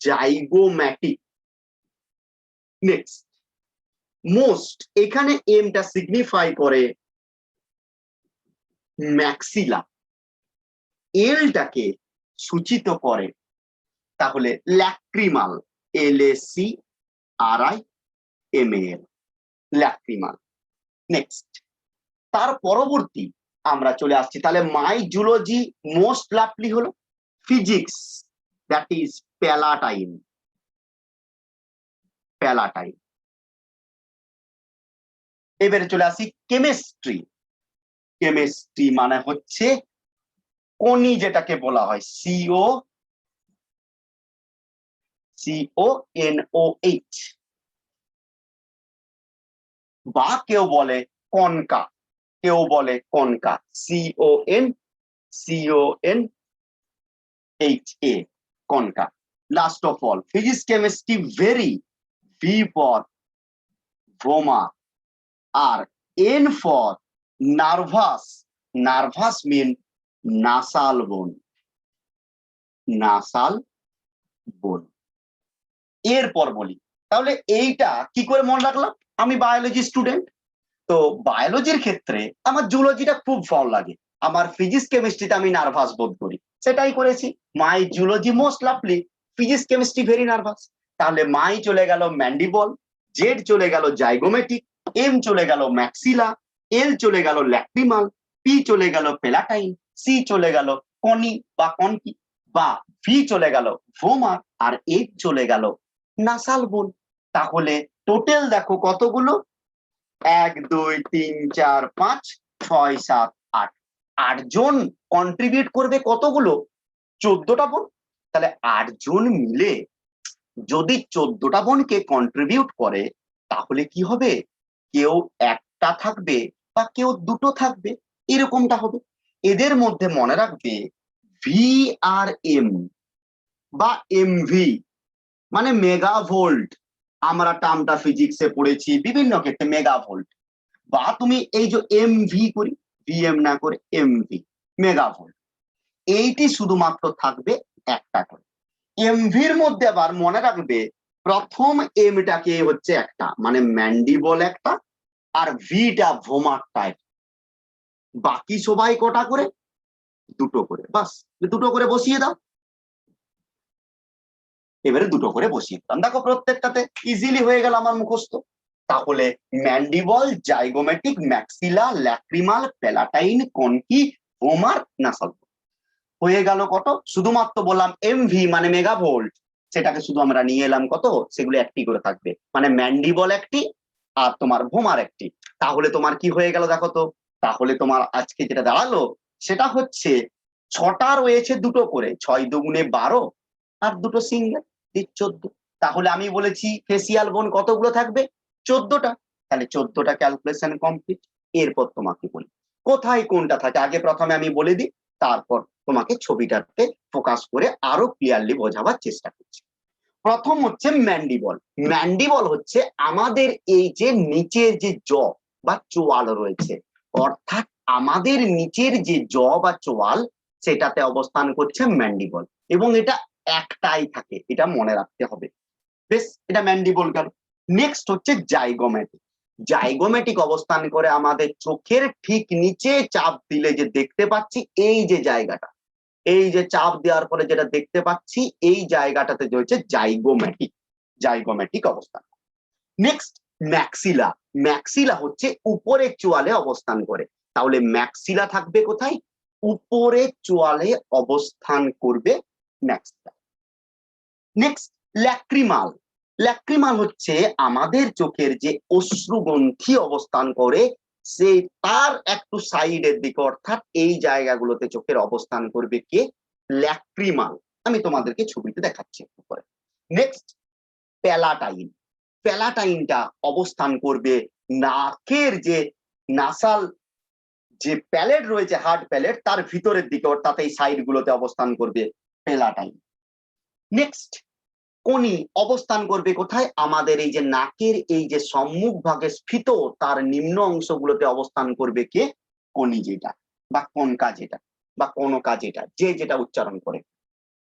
জাইগোম্যাটিক। নেক্সট মোস্ট, এখানে এমটা সিগনিফাই করে ম্যাক্সিলা, এলটাকে সূচিত করে তাহলে ল্যাক্রিমাল, LACRIMAL, ল্যাক্রিমাল। নেক্সট তার পরবর্তী আমরা চলে আসছি, তাহলে মাই জুলজি মোস্ট লাভলি হলো ফিজিক্স, দ্যাট ইজ প্যালাটাইন। এবারে চলে আসি কেমিস্ট্রি। কেমিস্ট্রি মানে হচ্ছে কোনি, যেটাকে বলা হয় CONOH, বা কেউ বলে কনকা, CONHA, কনকা। Last of all physics chemistry very, V for vomer, আর N for nervous. Nervous mean nasal bone. এরপর বলি, তাহলে এইটা কি করে মনে রাখলাম? আমি বায়োলজি স্টুডেন্ট, তো বায়োলজির ক্ষেত্রে আমার জুলজিটা খুব ভালো লাগে, আমার ফিজিক্স কেমিস্ট্রিতে আমি নার্ভাস বোধ করি, সেটাই করেছি। My zoology most lovely physics chemistry very nervous. তাহলে মাই চলে গেল ম্যান্ডিবল, জেড চলে গেল জাইগোমেটিক, এম চলে গেল ম্যাক্সিলা, এল চলে গেল ল্যাক্রিমাল, পি চলে গেল পেলাটাইন, সি চলে গেল কনি বা কনকি, বা ভি চলে গেল ভোমার, আর এইচ চলে গেল নাসাল বোন। তাহলে টোটাল দেখো কতগুলো, 1 2 3 4 5 6 7 8, 8জন কন্ট্রিবিউট করবে কতগুলো? 14টা বোন। তাহলে 8জন মিলে যদি 14টা বোনকে কন্ট্রিবিউট করে, তাহলে কি হবে? কেউ একটা থাকবে বা কেউ দুটো থাকবে, এরকমটা হবে। এদের মধ্যে মনে রাখবে VRM বা MV মানে মেগা ভোল্ট। আমরা টার্মটা ফিজিক্সে পড়েছি বিভিন্ন ক্ষেত্রে, মেগা ভোল্ট। বা তুমি এই যে এমভি করি, VM না করে এমভি, মেগা ভোল্ট, এইটি শুধুমাত্র থাকবে একটা করে। এমভির মধ্যে আবার মনে রাখবে প্রথম এমটাকে হচ্ছে একটা, মানে ম্যান্ডিবল একটা, আর ভিটা ভোমার টাইপ। বাকি সবাই কটা করে? দুটো করে, বাস দুটো করে বসিয়ে দাও। এবারে দুটো করে বসিয়ে দিলাম, দেখো প্রত্যেকটাতে ইজিলি হয়ে গেল আমার মুখস্থ। তাহলে mandible, zygomatic, maxilla, lacrimal, palatine, conchae, vomer, nasal হয়ে গেল কত? শুধুমাত্র বললাম এমভি মানে মেগা ভোল্ট, সেটাকে শুধু আমরা নিয়ে এলাম কত? সেগুলো একটি করে থাকবে, মানে ম্যান্ডিবল একটি আর তোমার ভোমার একটি। তাহলে তোমার কি হয়ে গেল দেখো তো? তাহলে তোমার আজকে যেটা দাঁড়ালো সেটা হচ্ছে 6টা রয়েছে দুটো করে, 6 দুগুণে 12, আর দুটো সিঙ্গেল 14। তাহলে আমি বলেছি ফেসিয়াল বোন কতগুলো থাকবে? 14টা। তাহলে 14টা ক্যালকুলেশন কমপ্লিট। এরপর তোমাকে বলি কোথায় কোনটা থাকে, আগে প্রথমে আমি বলে দিই, তারপর তোমাকে ছবিটাতে ফোকাস করে আরো ক্লিয়ারলি বোঝাবার চেষ্টা করছি। প্রথম হচ্ছে ম্যান্ডিবল। ম্যান্ডিবল হচ্ছে আমাদের এই যে নিচের যে জ বা চোয়াল রয়েছে, অর্থাৎ আমাদের নিচের যে জ বা চোয়াল, সেটাতে অবস্থান করছে ম্যান্ডিবল। এবং এটা একটাই থাকে, এটা মনে রাখতে হবে। বেশ, এটা ম্যান্ডিবল গেল। নেক্সট হচ্ছে জাইগোম্যাটিক। জাইগোম্যাটিক অবস্থান করে আমাদের চোখের ঠিক নিচে চাপ দিলে যে দেখতে পাচ্ছি এই যে জায়গাটা, এই যে চাপ দেওয়ার পরে যেটা দেখতে পাচ্ছি এই জায়গাটাতে যে হচ্ছে জাইগোম্যাটিক, জাইগোম্যাটিক অবস্থান। Next maxilla. ম্যাক্সিলা হচ্ছে উপরের চোয়ালে অবস্থান করে, তাহলে ম্যাক্সিলা থাকবে কোথায়? উপরের চোয়ালে অবস্থান করবে ম্যাক্সিলা। Next lacrimal. ল্যাক্রিমাল হচ্ছে আমাদের চোখের যে অশ্রুগ্রন্থি অবস্থান করে সে তার একটু সাইডের দিকে, অর্থাৎ এই জায়গাগুলোতে চোখের অবস্থান করবে কে? ল্যাক্রিমাল। আমি তোমাদেরকে ছবিতে দেখাচ্ছি একটু পরে। Next palatine. প্যালাটাইনটা অবস্থান করবে নাকের যে নাসাল যে প্যালেট রয়েছে, হার্ড প্যালেট, তার ভিতরের দিকে, অর্থাৎ এই সাইড গুলোতে অবস্থান করবে প্যালাটাইন। নেক্সট কোনি অবস্থান করবে কোথায়? আমাদের এই যে নাকের এই যে সম্মুখ ভাগে স্ফীত তার নিম্ন অংশগুলোতে অবস্থান করবে কে? কোনি, যেটা বা কনকা যেটা বা কনকা যেটা, যে যেটা উচ্চারণ করে।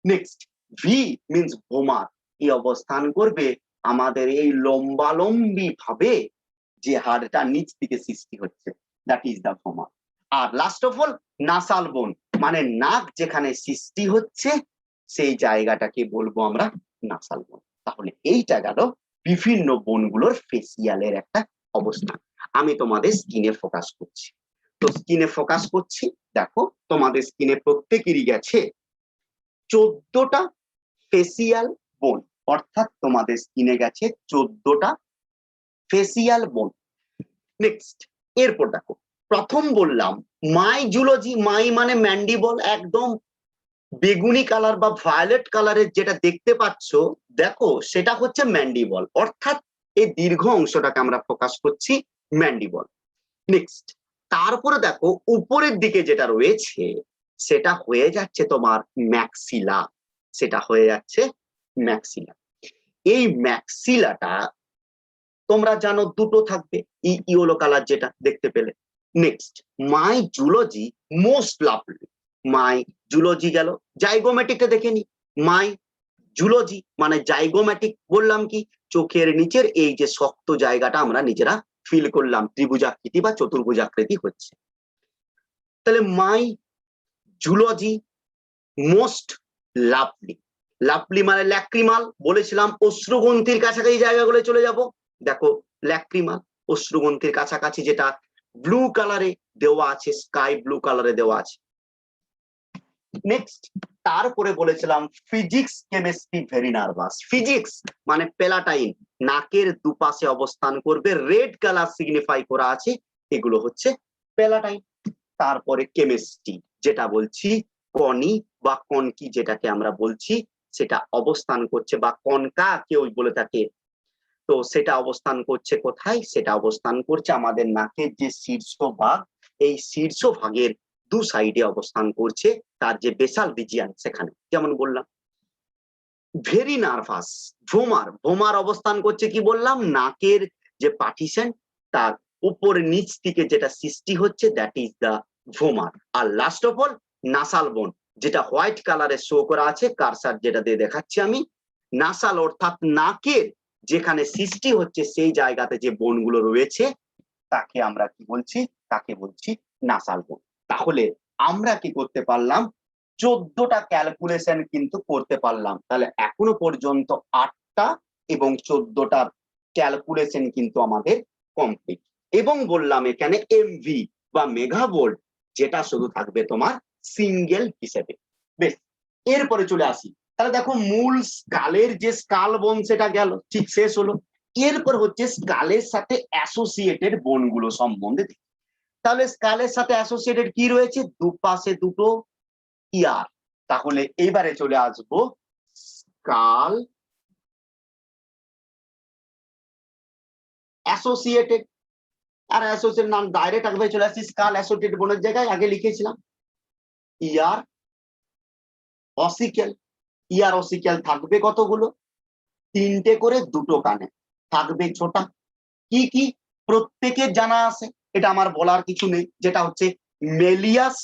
Next V means vomer. এই অবস্থান করবে আমাদের এই লম্বালম্বি ভাবে যে হাড়টা নিচ থেকে সৃষ্টি হচ্ছে, দ্যাট ইজ দ্য ভোমার। আর last of all nasal bone, মানে নাক যেখানে সৃষ্টি হচ্ছে সেই জায়গাটাকে বলবো আমরা নাসাল বোন। তাহলে এইটা গেল বিভিন্ন বোনগুলোর ফেসিয়ালের একটা অবস্থান। আমি তোমাদের স্কিনে ফোকাস করছি, তো স্কিনে ফোকাস করছি। দেখো তোমাদের স্কিনে প্রত্যেকেরই গেছে 14টা ফেসিয়াল বোন, অর্থাৎ তোমাদের স্কিনে গেছে 14টা ফেসিয়াল বোন। নেক্সট এরপর দেখো, প্রথম বললাম মাই জুলজি। মাই মানে ম্যান্ডিবল, একদম বেগুনি কালার বা ভায়োলেট কালারের যেটা দেখতে পাচ্ছ, দেখো সেটা হচ্ছে ম্যান্ডিবল, অর্থাৎ এই দীর্ঘ অংশটাকে আমরা ফোকাস করছি ম্যান্ডিবল। নেক্সট তারপরে দেখো উপরের দিকে যেটা রয়েছে সেটা হয়ে যাচ্ছে তোমার ম্যাক্সিলা, সেটা হয়ে যাচ্ছে ম্যাক্সিলা। এই ম্যাক্সিলাটা তোমরা জানো দুটো থাকবে, ইয়েলো কালার যেটা দেখতে পেলে। Next my zoology most lovely. My zoology গেল, জাইগোম্যাটিকটা দেখে নি। মাই জুলজি মানে জাইগোম্যাটিক বললাম কি? চোখের নিচের এই যে শক্ত জায়গাটা আমরা নিজেরা ফিল করলাম, ত্রিভুজাকৃতি বা চতুর্ভুজাকৃতি হচ্ছে। তাহলে মাই জুলজি মোস্ট লাভলি। লাভলি মানে ল্যাক্রিমাল, বলেছিলাম অশ্রুগ্রন্থির কাছাকাছি জায়গাগুলো চলে যাব। দেখো ল্যাক্রিমাল অশ্রুগ্রন্থির কাছাকাছি, যেটা ব্লু কালারে দেওয়া আছে, স্কাই ব্লু কালারে দেওয়া আছে। নেক্সট তারপরে বলেছিলাম physics chemistry very nervous. Physics মানে প্যালাটাইন, নাকের দুপাশে অবস্থান করবে, রেড কালার সিগনিফাই করা আছে, এগুলো হচ্ছে প্যালাটাইন। তারপরে কেমিস্ট্রি যেটা বলছি কনি বা কনকি যেটাকে আমরা বলছি, সেটা অবস্থান করছে, বা কনকা কেউ বলে থাকে, তো সেটা অবস্থান করছে কোথায়? সেটা অবস্থান করছে আমাদের নাকের যে শীর্ষভাগ, এই শীর্ষভাগের দু সাইডে অবস্থান করছে, তার যে বেসাল রিজিয়ান সেখানে। যেমন বললাম ভেরি নার্ভাস, ভোমার। ভোমার অবস্থান করছে কি বললাম? নাকের যে পার্টিশন তার উপর নিচ থেকে যেটা সৃষ্টি হচ্ছে, দ্যাট ইজ দা ভোমার। আর last of all nasal bone, যেটা হোয়াইট কালারে শো করা আছে, কারসার যেটা দিয়ে দেখাচ্ছি আমি, নাসাল অর্থাৎ নাকের যেখানে সৃষ্টি হচ্ছে সেই জায়গাতে যে বোনগুলো রয়েছে তাকে আমরা কি বলছি? তাকে বলছি নাসাল বোন। তাহলে আমরা কি করতে পারলাম? 14টা ক্যালকুলেশন কিন্তু করতে পারলাম। তাহলে এখনো পর্যন্ত 8টা এবং 14টার ক্যালকুলেশন কিন্তু আমাদের কমপ্লিট। এবং বললাম এখানে এমভি বা মেগাভোল্ট, যেটা শুধু থাকবে তোমার সিঙ্গেল হিসেবে। বেশ, এরপরে চলে আসি। তাহলে দেখো মূল স্কালের যে স্কাল বোন সেটা গেল, ঠিক শেষ হলো। এরপর হচ্ছে স্কালের সাথে অ্যাসোসিয়েটেড বোনগুলো সম্বন্ধে। তাহলে স্কালের সাথে অ্যাসোসিয়েটেড কি রয়েছে? দুপাশে দুটো ইয়ার। তাহলে এইবারে চলে আসবো স্কাল অ্যাসোসিয়েটেড। আর অ্যাসোসিয়েটেড নাম ডাইরেক্ট আগে চলে আসছি, স্কাল অ্যাসোসিয়েটেড বোনের জায়গায় আগে লিখেছিলাম ইয়ার অসিকেল। ইয়ার অসিকেল থাকবে কতগুলো? 3টে করে, দুটো কানে থাকবে ছোটা। কি কি প্রত্যেকের জানা আছে, এটা আমার বলার কিছু নেই, যেটা হচ্ছে malleus,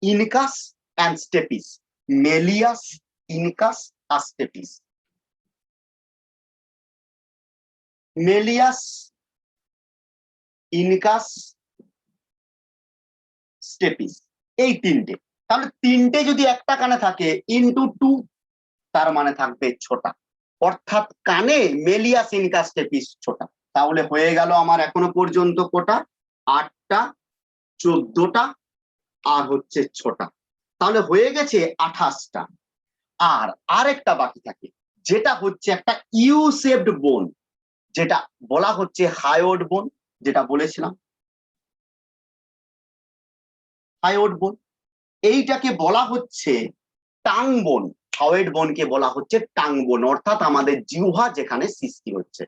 incus and stapes. Malleus incus stapes, malleus incus stapes, এই তিনটে। তাহলে তিনটে যদি একটা কানে থাকে ইনটু টু, তার মানে থাকবে ছোটা, অর্থাৎ কানে মেলিয়াস ইনকাস স্টেপিস ছোটা। তাহলে হয়ে গেল আমার এখনো পর্যন্ত কোটা 8টা, 14টা আর হচ্ছে ছোটা, তাহলে হয়ে গেছে 28টা। আর আরেকটা বাকি থাকে, যেটা হচ্ছে একটা ইউ শেপড বোন, যেটা বলা হচ্ছে হায়োড বোন, যেটা বলেছিলাম হায়োড বোন। এইটাকে বলা হচ্ছে টাং বোন, হায়োড বোনকে বলা হচ্ছে টাং বোন, অর্থাৎ আমাদের জিহ্বা যেখানে সৃষ্টি হচ্ছে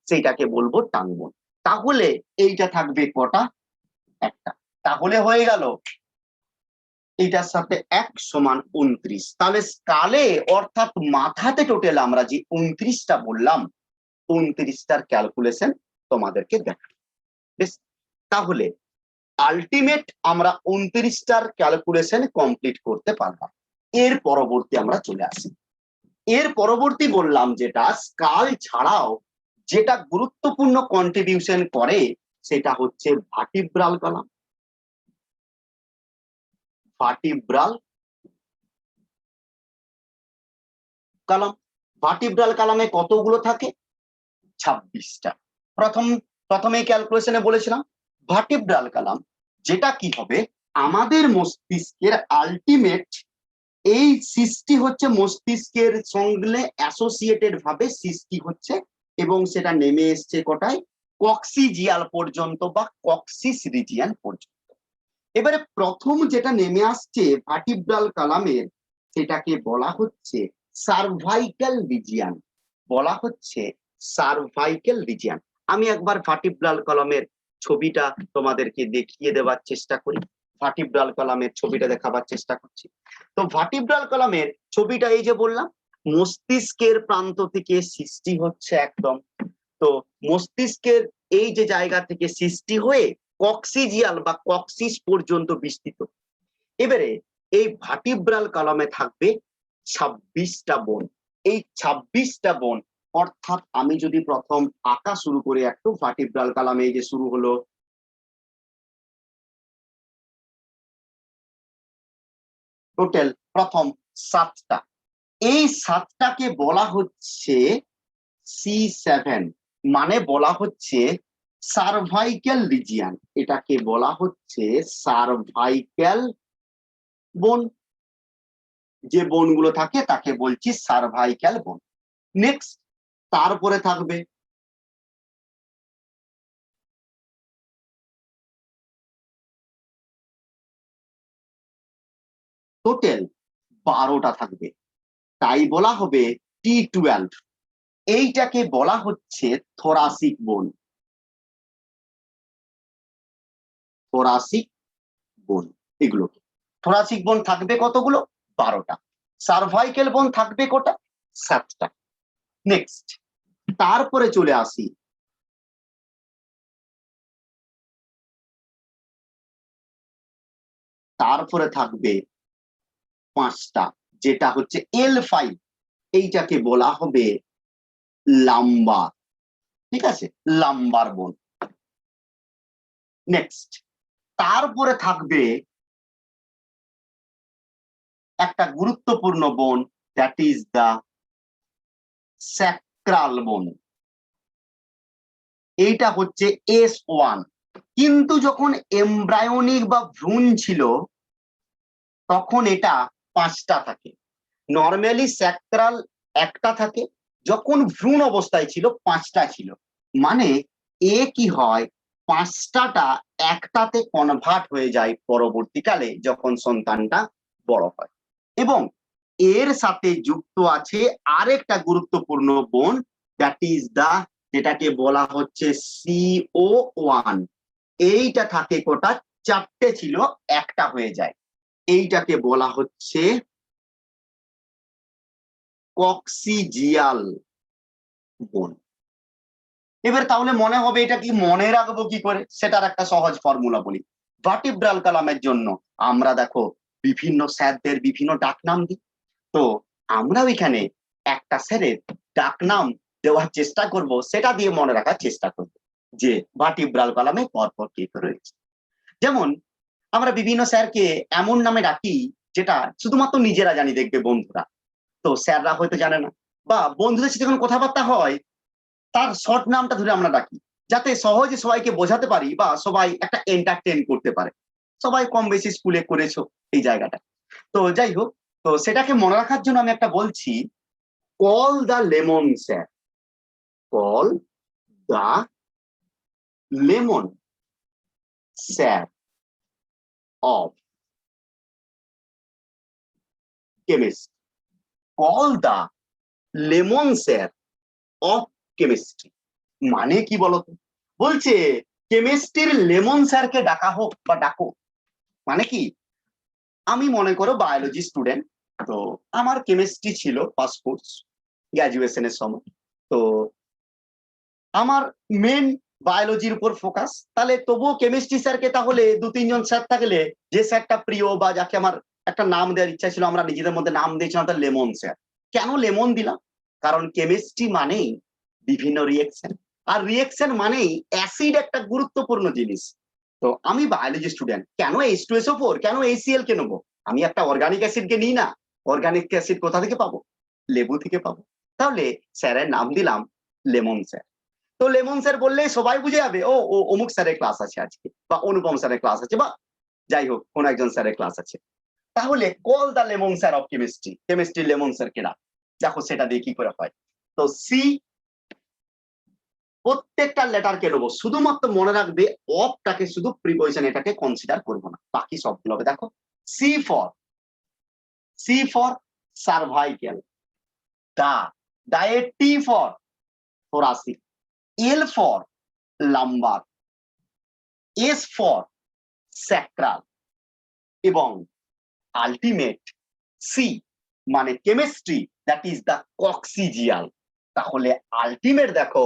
সেইটাকে বলবো টাং বোন। তাহলে এইটা থাকবে কটা? একটা। তাহলে হয়ে গেল এইটার সাথে 1 সমান 29। তাহলে স্কালে অর্থাৎ মাথাতে টোটাল আমরা যে 29টা বললাম, 29টার ক্যালকুলেশন তোমাদেরকে দেখা। বেশ, তাহলে আলটিমেট আমরা 29টার ক্যালকুলেশন কমপ্লিট করতে পারলাম। এর পরবর্তী আমরা চলে আসি। এর পরবর্তী বললাম যেটা স্কাল ছাড়াও যেটা গুরুত্বপূর্ণ কন্ট্রিবিউশন করে সেটা হচ্ছে vertebral column. Vertebral column, vertebral কলামে কতগুলো থাকে? 26টা। প্রথমেই ক্যালকুলেশনে বলেছিলাম ভার্টিব্রাল কলাম যেটা কি হবে, আমাদের মস্তিষ্কের আলটিমেট এই সৃষ্টি হচ্ছে মস্তিষ্কের সঙ্গে অ্যাসোসিয়েটেড ভাবে সৃষ্টি হচ্ছে, এবং সেটা নেমে এসছে কোটায়? কক্সিজিয়াল পর্যন্ত বা কক্সিস রিজিয়ন পর্যন্ত। এবারে প্রথম যেটা নেমে আসছে ভার্টিব্রাল কলামের, সেটাকে বলা হচ্ছে সার্ভাইকাল রিজিয়ন, বলা হচ্ছে সার্ভাইকাল রিজিয়ন। আমি একবার ভার্টিব্রাল কলামের ছবিটা তোমাদেরকে দেখিয়ে দেওয়ার চেষ্টা করি। ভার্টিব্রাল কলামের ছবিটা দেখাবার চেষ্টা করছি। তো ভার্টিব্রাল কলামের ছবিটা এই যে বললাম মস্তিষ্কের প্রান্ত থেকে সৃষ্টি হচ্ছে একদম, তো মস্তিষ্কের এই যে জায়গা থেকে সৃষ্টি হয়ে কক্সিজিয়াল বা কক্সিস পর্যন্ত বিস্তৃত। এবারে এই ভার্টিব্রাল কলামে থাকবে 26টা বোন। এই 26টা বোন, অর্থাৎ আমি যদি প্রথম আঁকা শুরু করে একটু ভার্টিব্রাল কলামে এই যে শুরু হলো, টোটাল প্রথম 7টা, এই 7টাকে বলা হচ্ছে C7, মানে বলা হচ্ছে সার্ভাইকাল রিজিয়ন, এটাকে বলা হচ্ছে সার্ভাইকাল বোন। যে বোনগুলো থাকে তাকে বলছি সার্ভাইকাল বোন। নেক্সট তারপরে থাকবে টোটাল 12টা থাকবে, তাই বলা হবে T12। এইটাকে বলা হচ্ছে থোরাসিক বোন, থোরাসিক বোন। এগুলোকে থোরাসিক বোন থাকবে কতগুলো? 12টা। সার্ভাইকাল বোন থাকবে কটা? 7টা। নেক্সট তারপরে চলে আসি তারপরে থাকবে 5টা, যেটা হচ্ছে L5, এইটাকে বলা হবে লাম্বার। ঠিক আছে, লাম্বার বোন। নেক্সট তারপরে থাকবে একটা গুরুত্বপূর্ণ বোন, দ্যাট ইজ দা স্যাক্রাল বোন। এইটা হচ্ছে S1, কিন্তু যখন এমব্রায়োনিক বা ভ্রূণ ছিল তখন এটা 5টা থাকে। নর্মালি স্যাক্রাল একটা থাকে, যখন ভ্রূণ অবস্থায় ছিল 5টা ছিল। মানে এ কি হয়, 5টাটা একটাতে কনভার্ট হয়ে যায় পরবর্তীকালে যখন সন্তানটা বড় হয়। এবং এর সাথে যুক্ত আছে আরেকটা গুরুত্বপূর্ণ বোন, দ্যাট ইজ দা, যেটাকে বলা হচ্ছে CO1। এইটা থাকে কোটা? 4টে ছিল, একটা হয়ে যায়, এইটাকে বলা হচ্ছে কক্সিজিয়াল বোন। এবার তাহলে মনে হবে এটা কি মনে রাখবো কি করে, সেটার একটা সহজ ফর্মুলা বলি। ভার্টিব্রাল কলামের জন্য আমরা দেখো বিভিন্ন স্যারদের বিভিন্ন ডাক নাম দিই। তো আমরা ওইখানে একটা স্যারের ডাক নাম দেওয়ার চেষ্টা করব, সেটা দিয়ে মনে রাখার চেষ্টা করব যে ভার্টিব্রাল কলামে পরপর কে কে রয়েছে। যেমন আমরা বিভিন্ন স্যারকে এমন নামে ডাকি যেটা শুধুমাত্র নিজেরা জানি, দেখবে বন্ধুরা, তো স্যাররা হয়তো জানে না, বা বন্ধুদের সাথে যখন কথাবার্তা হয় তার শর্ট নামটা ধরে আমরা ডাকি, যাতে সহজে সবাইকে বোঝাতে পারি বা সবাই একটা এন্টারটেইন করতে পারে। সবাই কম বেশি স্কুলে করেছো এই জায়গাটা। তো যাই হোক, তো সেটাকে মনে রাখার জন্য আমি একটা বলছি, call the lemon sir, call the lemon sir of chemistry, call the lemon sir of chemistry. মানে কি বলতো? বলছে কেমিস্ট্রির লেমন স্যারকে ডাকা হোক বা ডাকো। মানে কি, আমি মনে করো বায়োলজি স্টুডেন্ট, তো আমার কেমিস্ট্রি ছিল ফার্স্ট কোর্স গ্রাজুয়েশনের সময়, তো আমার মেন বায়োলজির উপর ফোকাস, তাহলে তবুও কেমিস্ট্রি স্যারকে, তাহলে দু তিনজন স্যার থাকলে যে স্যারটা প্রিয় বা যাকে আমার একটা নাম দেওয়ার ইচ্ছা ছিল, আমরা নিজেদের মধ্যে নাম দিয়েছিলাম তার লেমন স্যার। কেন লেমন দিলাম? কারণ কেমিস্ট্রি মানেই বিভিন্ন রিয়েকশন, আর রিয়েকশন মানেই অ্যাসিড একটা গুরুত্বপূর্ণ জিনিস। তো আমি বায়োলজি স্টুডেন্ট, কেন H2SO4, কেন HCl কে নেবো? আমি একটা অর্গানিক অ্যাসিডকে নিই না। অর্গানিক অ্যাসিড কোথা থেকে পাবো? লেবু থেকে পাবো। তাহলে স্যারের নাম দিলাম লেমন স্যার। তো লেমন স্যার বললে সবাই বুঝে যাবে, ও ও অমুক স্যারের ক্লাস আছে আজকে, বা অনুপম স্যারের ক্লাস আছে, বা যাই হোক কোন একজন স্যারের ক্লাস আছে। তাহলে call the lemon sir of chemistry, chemistry lemon sir কেনা। দেখো সেটা দিয়ে কি করে হয়। তো সি, প্রত্যেকটা লেটারকে নেবো, শুধুমাত্র মনে রাখবে অফটাকে শুধু প্রিপোজিশন, এটাকে কনসিডার করবো না, বাকি সবগুলো হবে। দেখো C for, C for cervical, দা, দায়ে T for thoracic, L for lumbar, S for sacral, এবং আলটিমেট সি মানে chemistry, that is the coccygeal. তাহলে আলটিমেট দেখো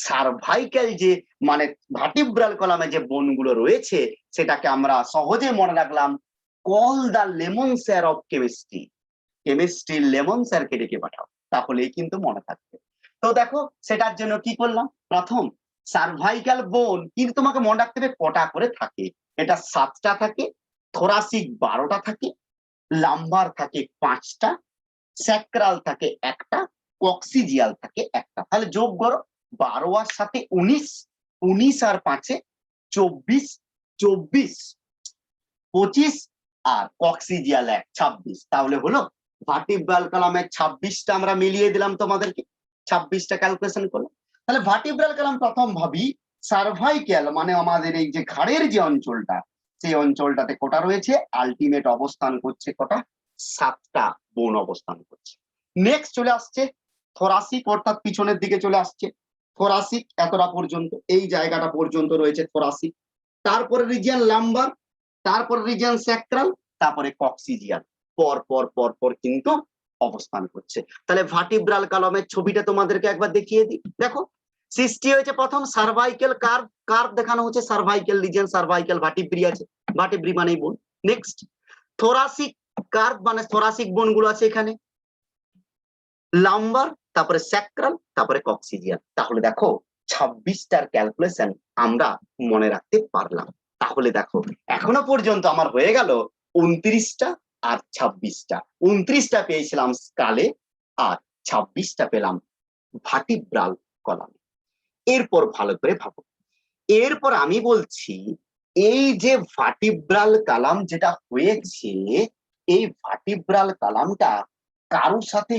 সার্ভাইকাল যে মানে ভার্টিব্রাল কলামে যে বোনগুলো রয়েছে, সেটাকে আমরা সহজে মনে রাখলাম call the lemon sir of chemistry, chemistry lemon স্যারকে ডেকে পাঠাও, তাহলেই কিন্তু মনে থাকবে। তো দেখো সেটার জন্য কি করলাম, প্রথম সার্ভাইকাল বোন কিন্তু তোমাকে মনে রাখতে হবে কটা করে থাকে। এটা 7টা থাকে, থোরাসিক 12টা থাকে, লাম্বার থাকে 5টা, স্যাক্রাল থাকে 1টা, কক্সিজিয়াল থাকে 1টা। তাহলে যোগ করো, 12 আর 7 19, 19 আর 5 24, 24 25, আর কক্সিজিয়াল 1 26। তাহলে হলো ভার্টিব্রাল কলামের 26টা আমরা মিলিয়ে দিলাম তোমাদেরকে, 26টা ক্যালকুলেশন করলো। তাহলে ভার্টিব্রাল কলাম প্রথম ভাবি সার্ভাইক্যাল মানে আমাদের এই যে ঘাড়ের যে অঞ্চলটা, সেই অঞ্চলটাতে কটা রয়েছে, আলটিমেট অবস্থান করছে কটা, 7টা বোন অবস্থান করছে। নেক্সট চলে আসছে থোরাসিক, অর্থাৎ পিছনের দিকে চলে আসছে থোরাসিক, এতটা পর্যন্ত, এই জায়গাটা পর্যন্ত রয়েছে থোরাসিক। তারপরে রিজিয়ন লাম্বার, তারপরে রিজিয়ন স্যাক্রাল, তারপরে কক্সিজিয়াল, পর পর পর পর কিন্তু অবস্থান করছে। তাহলে ভার্টিব্রাল কলামের ছবিটা তোমাদেরকে একবার দেখিয়ে দিই। দেখো সৃষ্টি হয়েছে প্রথম সার্ভাইকেল কার্ভ, কার্ভ দেখানো হচ্ছে সার্ভাইকেল রিজিয়ন, সার্ভাইকেল ভার্টিব্রি আছে, ভার্টিব্রি মানেই বোন। নেক্সট থোরাসিক কার্ভ মানে থোরাসিক বোন গুলো আছে এখানে, লাম্বার, তারপরে স্যাক্রাল, তারপরে কক্সিজিয়াল। তাহলে দেখো 26টার ক্যালকুলেশন আমরা মনে রাখতে পারলাম। তাহলে দেখো এখনো পর্যন্ত আমার হয়ে গেল 29টা আর 26টা। 29টা পেয়েছিলাম স্কালে, আর 26টা পেলাম ভার্টিব্রাল কলামে। এরপর ভালো করে ভাবো, এরপর আমি বলছি এই যে ভার্টিব্রাল কলাম যেটা হয়েছে, এই ভার্টিব্রাল কলামটা কারোর সাথে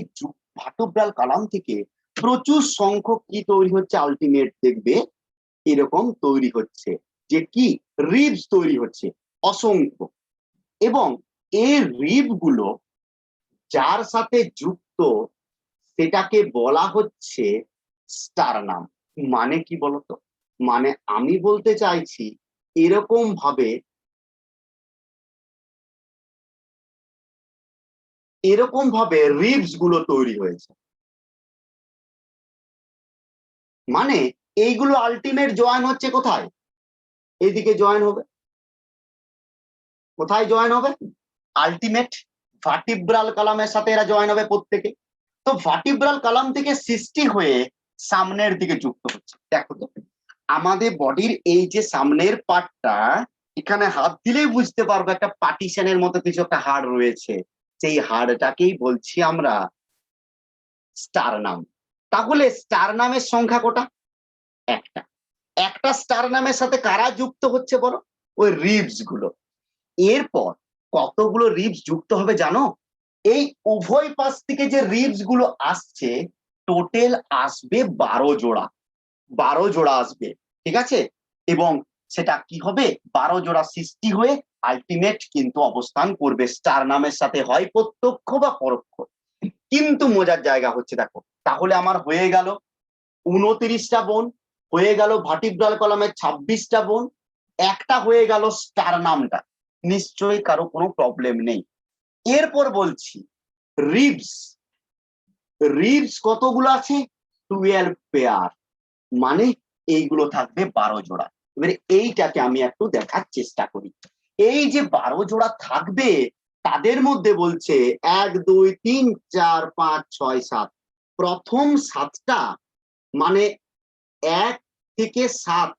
ভার্টিব্রাল কলাম থেকে প্রচুর সংখ্যক কি তৈরি হচ্ছে, আলটিমেট দেখবে এরকম তৈরি হচ্ছে, যে কি রিবস তৈরি হচ্ছে অসংখ্য, এবং এই রিব গুলো যার সাথে যুক্ত সেটাকে বলা হচ্ছে স্টারনাম। মানে কি বলতো, মানে আমি বলতে চাইছি এরকম ভাবে, এরকম ভাবে রিবস গুলো তৈরি হয়েছে, মানে এইগুলো আলটিমেট জয়েন হচ্ছে কোথায়, এইদিকে জয়েন হবে, কোথায় জয়েন হবে, আলটিমেট ভার্টিব্রাল কলামের সাথে এরা জয়েন হবে প্রত্যেকে। তো ভার্টিব্রাল কলাম থেকে সৃষ্টি হয়ে সামনের দিকে যুক্ত হচ্ছে। দেখো তো আমাদের বডির এই যে সামনের পার্টটা, এখানে হাত দিলেই বুঝতে পারবো একটা পার্টিশনের মতো কিছু একটা হাড় রয়েছে, সেই হাড়টাকেই বলছি আমরা স্টারনাম। তাহলে স্টারনামের সংখ্যা কটা? একটা। একটা স্টারনামের সাথে কারা যুক্ত হচ্ছে বলো? ওই রিবস গুলো। এরপর কতগুলো রিবস যুক্ত হবে জানো? এই উভয় পাশ থেকে যে রিবস গুলো আসছে, টোটাল আসবে 12 জোড়া। 12 জোড়া আসবে, ঠিক আছে? এবং সেটা কি হবে? 12 জোড়া সৃষ্টি হয়ে আলটিমেট কিন্তু অবস্থান করবে স্টারনামের সাথে, হয় প্রত্যক্ষ বা পরোক্ষ। কিন্তু মজার জায়গা হচ্ছে দেখো, তাহলে আমার হয়ে গেল 29টা বোন, হয়ে গেল ভার্টিব্রাল কলামের 26টা বোন, একটা হয়ে গেল স্টারনামটা। নিশ্চয়ই কারো কোনো প্রবলেম নেই। এরপর বলছি রিবস। রিবস কতগুলো আছে? 12 পেয়ার, মানে এইগুলো থাকবে 12 জোড়া। এবারে এইটাকে আমি একটু দেখার চেষ্টা করি। এই যে 12 জোড়া থাকবে, তাদের মধ্যে বলছে 1 2 3 4 5 6 7। প্রথম 7টা মানে 1 থেকে 7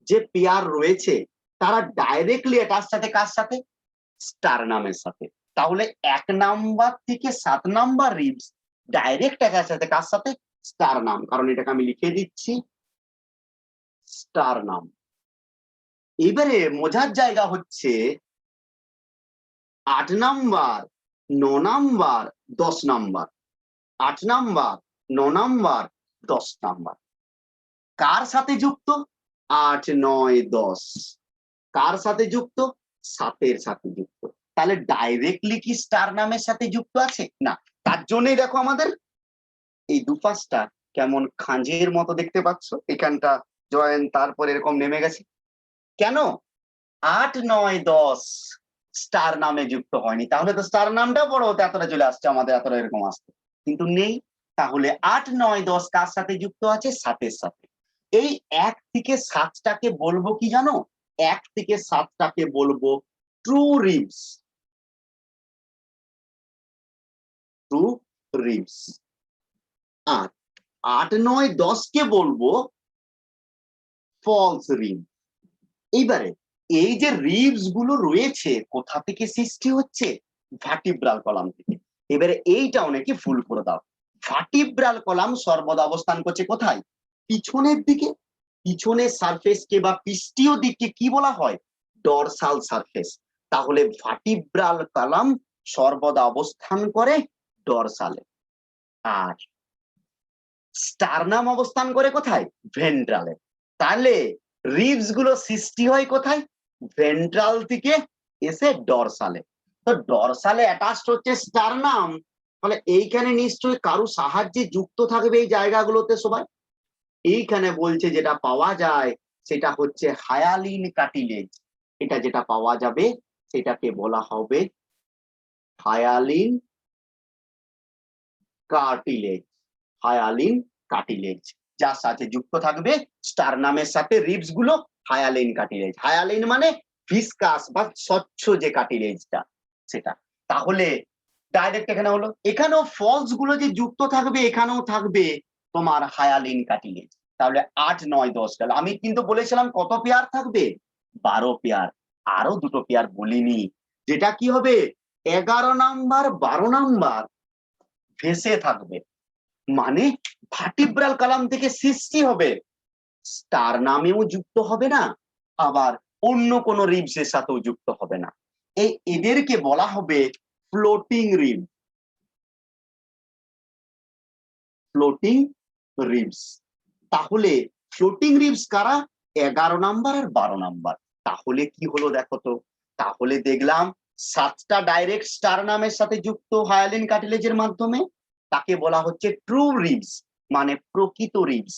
যে পেয়ার রয়েছে, তারা ডাইরেক্টলি এটার সাথে কার সাথে? স্টারনামের সাথে। তাহলে 1 নাম্বার থেকে 7 নাম্বার রিবস ডাইরেক্ট এটার সাথে কার সাথে? স্টারনাম। কারণ এটাকে আমি লিখে দিচ্ছি স্টারনাম। এবারে মজার জায়গা হচ্ছে 8 number, 9 number, 10 number. 8 number, 9 number, 10 number কার সাথে যুক্ত? 8 9 10 কার সাথে যুক্ত? 7-এর সাথে যুক্ত। তাহলে ডাইরেক্টলি কি স্টার নামের সাথে যুক্ত আছে? না। তার জন্যই দেখো আমাদের এই দুপাশটা কেমন খাঁজের মতো দেখতে পাচ্ছ, এখানটা জয়েন, তারপর এরকম নেমে গেছে। কেন? 8 9 10 স্টার নামে যুক্ত হয়নি, তাহলে তো স্টার নামটা বড় হতে এতটা চলে আসছে, আমাদের এতটা এরকম আসছে, কিন্তু নেই। তাহলে 8 9 10 কার সাথে যুক্ত আছে? 7-এর সাথে। এই 1 থেকে 7টাকে বলবো কি জানো? 1 থেকে 7টাকে বলবো ট্রু রিবস। True ribs. আর 8 9 10 কে বলবো ফলস রিব। এইবারে এই যে রিবস গুলো রয়েছে, কোথা থেকে সৃষ্টি হচ্ছে? ভার্টিব্রাল কলাম থেকে। এবারে এইটা অনেকে ভুল করে দাও। ভার্টিব্রাল কলাম সর্বদা অবস্থান করছে কোথায়? পিছনের দিকে। পিছনের সারফেসকে বা পৃষ্ঠীয় দিককে কি বলা হয়? Dorsal surface. তাহলে ভার্টিব্রাল কলাম সর্বদা অবস্থান করে ডরসালে। আর স্টারনাম অবস্থান করে কোথায়? ভেন্ট্রালে। তাহলে রিবস গুলো সৃষ্টি হয় কোথায়? ভেন্ট্রাল থেকে এসে ডরসালে। তো ডরসালে অ্যাটাচড হচ্ছে স্টারনাম। তাহলে এইখানে নিশ্চয়ই কারো সাহায্যে যুক্ত থাকবে এই জায়গাগুলোতে সবাই। এইখানে বলছে যেটা পাওয়া যায় সেটা হচ্ছে হায়ালিন কার্টিলেজ। এটা যেটা পাওয়া যাবে সেটাকে বলা হবে হায়ালিন কার্টিলেজ। হায়ালিন কার্টিলেজ যার সাথে যুক্ত থাকবে স্টারনামের সাথে রিবস গুলো হায়ালিন কার্টিলেজ। হায়ালিন মানে ভিসকাস বা স্বচ্ছ যে কার্টিলেজটা, সেটা। তাহলে ডাইরেক্ট এখানে হলো, এখানেও ফলস গুলো যে যুক্ত থাকবে, এখানেও থাকবে তোমার হায়ালিন কার্টিলেজ। তাহলে 8 9 10 গেল। আমি কিন্তু বলেছিলাম কত পেয়ার থাকবে? 12 পেয়ার। আরো দুটো পেয়ার বলিনি, যেটা কি হবে? 11 নাম্বার 12 নাম্বার ভেসে থাকবে। মানে ভার্টিব্রাল কলাম থেকে সৃষ্টি হবে, স্টার নামেও যুক্ত হবে না, আবার অন্য কোন রিবসের সাথেও যুক্ত হবে না। এদেরকে বলা হবে ফ্লোটিং রিব। Floating ribs. তাহলে ফ্লোটিং রিবস কারা? 11 নাম্বার আর 12 নাম্বার। তাহলে কি হলো দেখো তো? তাহলে দেখলাম 7টা ডাইরেক্ট স্টার নামের সাথে যুক্ত হায়ালিন কার্টিলেজের মাধ্যমে, তাকে বলা হচ্ছে ট্রু রিবস, মানে প্রকৃত রিবস।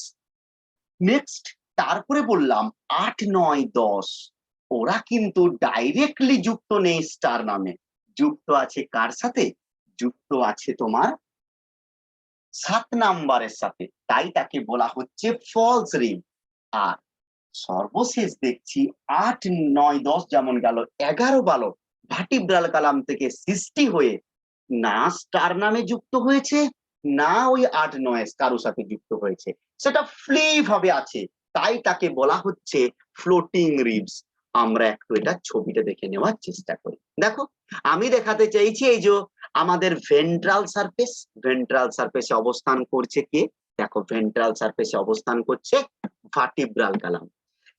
নেক্সট তারপরে বললাম 8 9 10 ওরা কিন্তু ডাইরেক্টলি যুক্ত নেই স্টার নামে, যুক্ত আছে কার সাথে? যুক্ত আছে তোমার 7 নাম্বারের সাথে, তাই তাকে বলা হচ্ছে ফলস রিব। আর সর্বশেষ দেখছি 8 9 10 যেমন গেল, 11 12 ভার্টিব্রাল কলাম থেকে সৃষ্টি হয়ে না স্টার নামে যুক্ত হয়েছে, না ওই 8-9 কারোর সাথে যুক্ত হয়েছে, সেটা ফ্রি ভাবে আছে, তাই তাকে বলা হচ্ছে ফ্লোটিং রিবস। আমরা একটু এটা ছবিটা দেখে নেওয়ার চেষ্টা করি। দেখো, আমি দেখাতে চাইছি এই যে আমাদের ভেন্ট্রাল সারফেসে অবস্থান করছে কে? দেখো, ভেন্ট্রাল সারফেসে অবস্থান করছে ভার্টিব্রাল কলাম।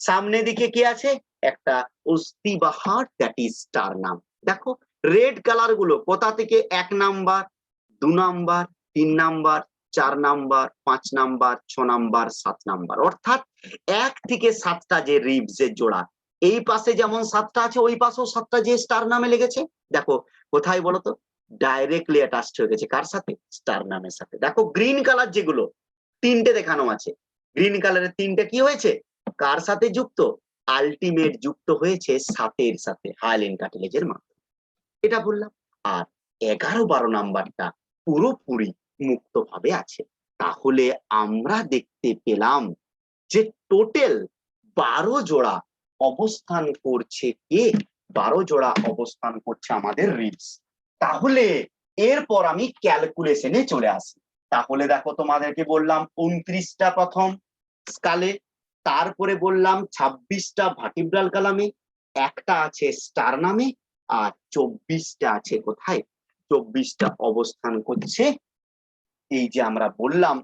সামনে দিকে কি আছে? একটা অস্থি বা হার্ট, দ্যাট ইজ স্টারনাম। দেখো, রেড কালার গুলো কোথা থেকে? 1 number, 2 number, 3 number, 4 number, 5 number, 6 number, 7 number, অর্থাৎ 1 থেকে 7টা যে রিবস এর জোড়া, এই পাশে যেমন 7টা আছে, ওই পাশেও 7টা যে স্টার নামে লেগেছে। দেখো কোথায় বলতো? ডাইরেক্টলি অ্যাটাচড হয়ে গেছে কার সাথে? স্টার নামের সাথে। দেখো গ্রিন কালার যেগুলো 3টে দেখানো আছে, গ্রিন কালারের 3টে কি হয়েছে? কার সাথে যুক্ত? আলটিমেট যুক্ত হয়েছে 7-এর সাথে, হাইলেন কার্টিলেজের মাধ্যমে। এটা বললাম। আর 11-12 নাম্বারটা পুরোপুরি মুক্তভাবে আছে। তাহলে আমরা দেখতে পেলাম যে টোটাল 12 জোড়া অবস্থান করছে কে? 12 জোড়া অবস্থান করছে আমাদের রিবস। তাহলে এরপর আমি ক্যালকুলেশনে চলে আসি। তাহলে দেখো, তোমাদেরকে বললাম 29টা প্রথম স্কালে, তারপরে বললাম 26টা ভার্টিব্রাল কলামে, একটা আছে স্টার নামে, আর 24টা আছে কোথায়? 24টা অবস্থান করছে এই যে আমরা বললাম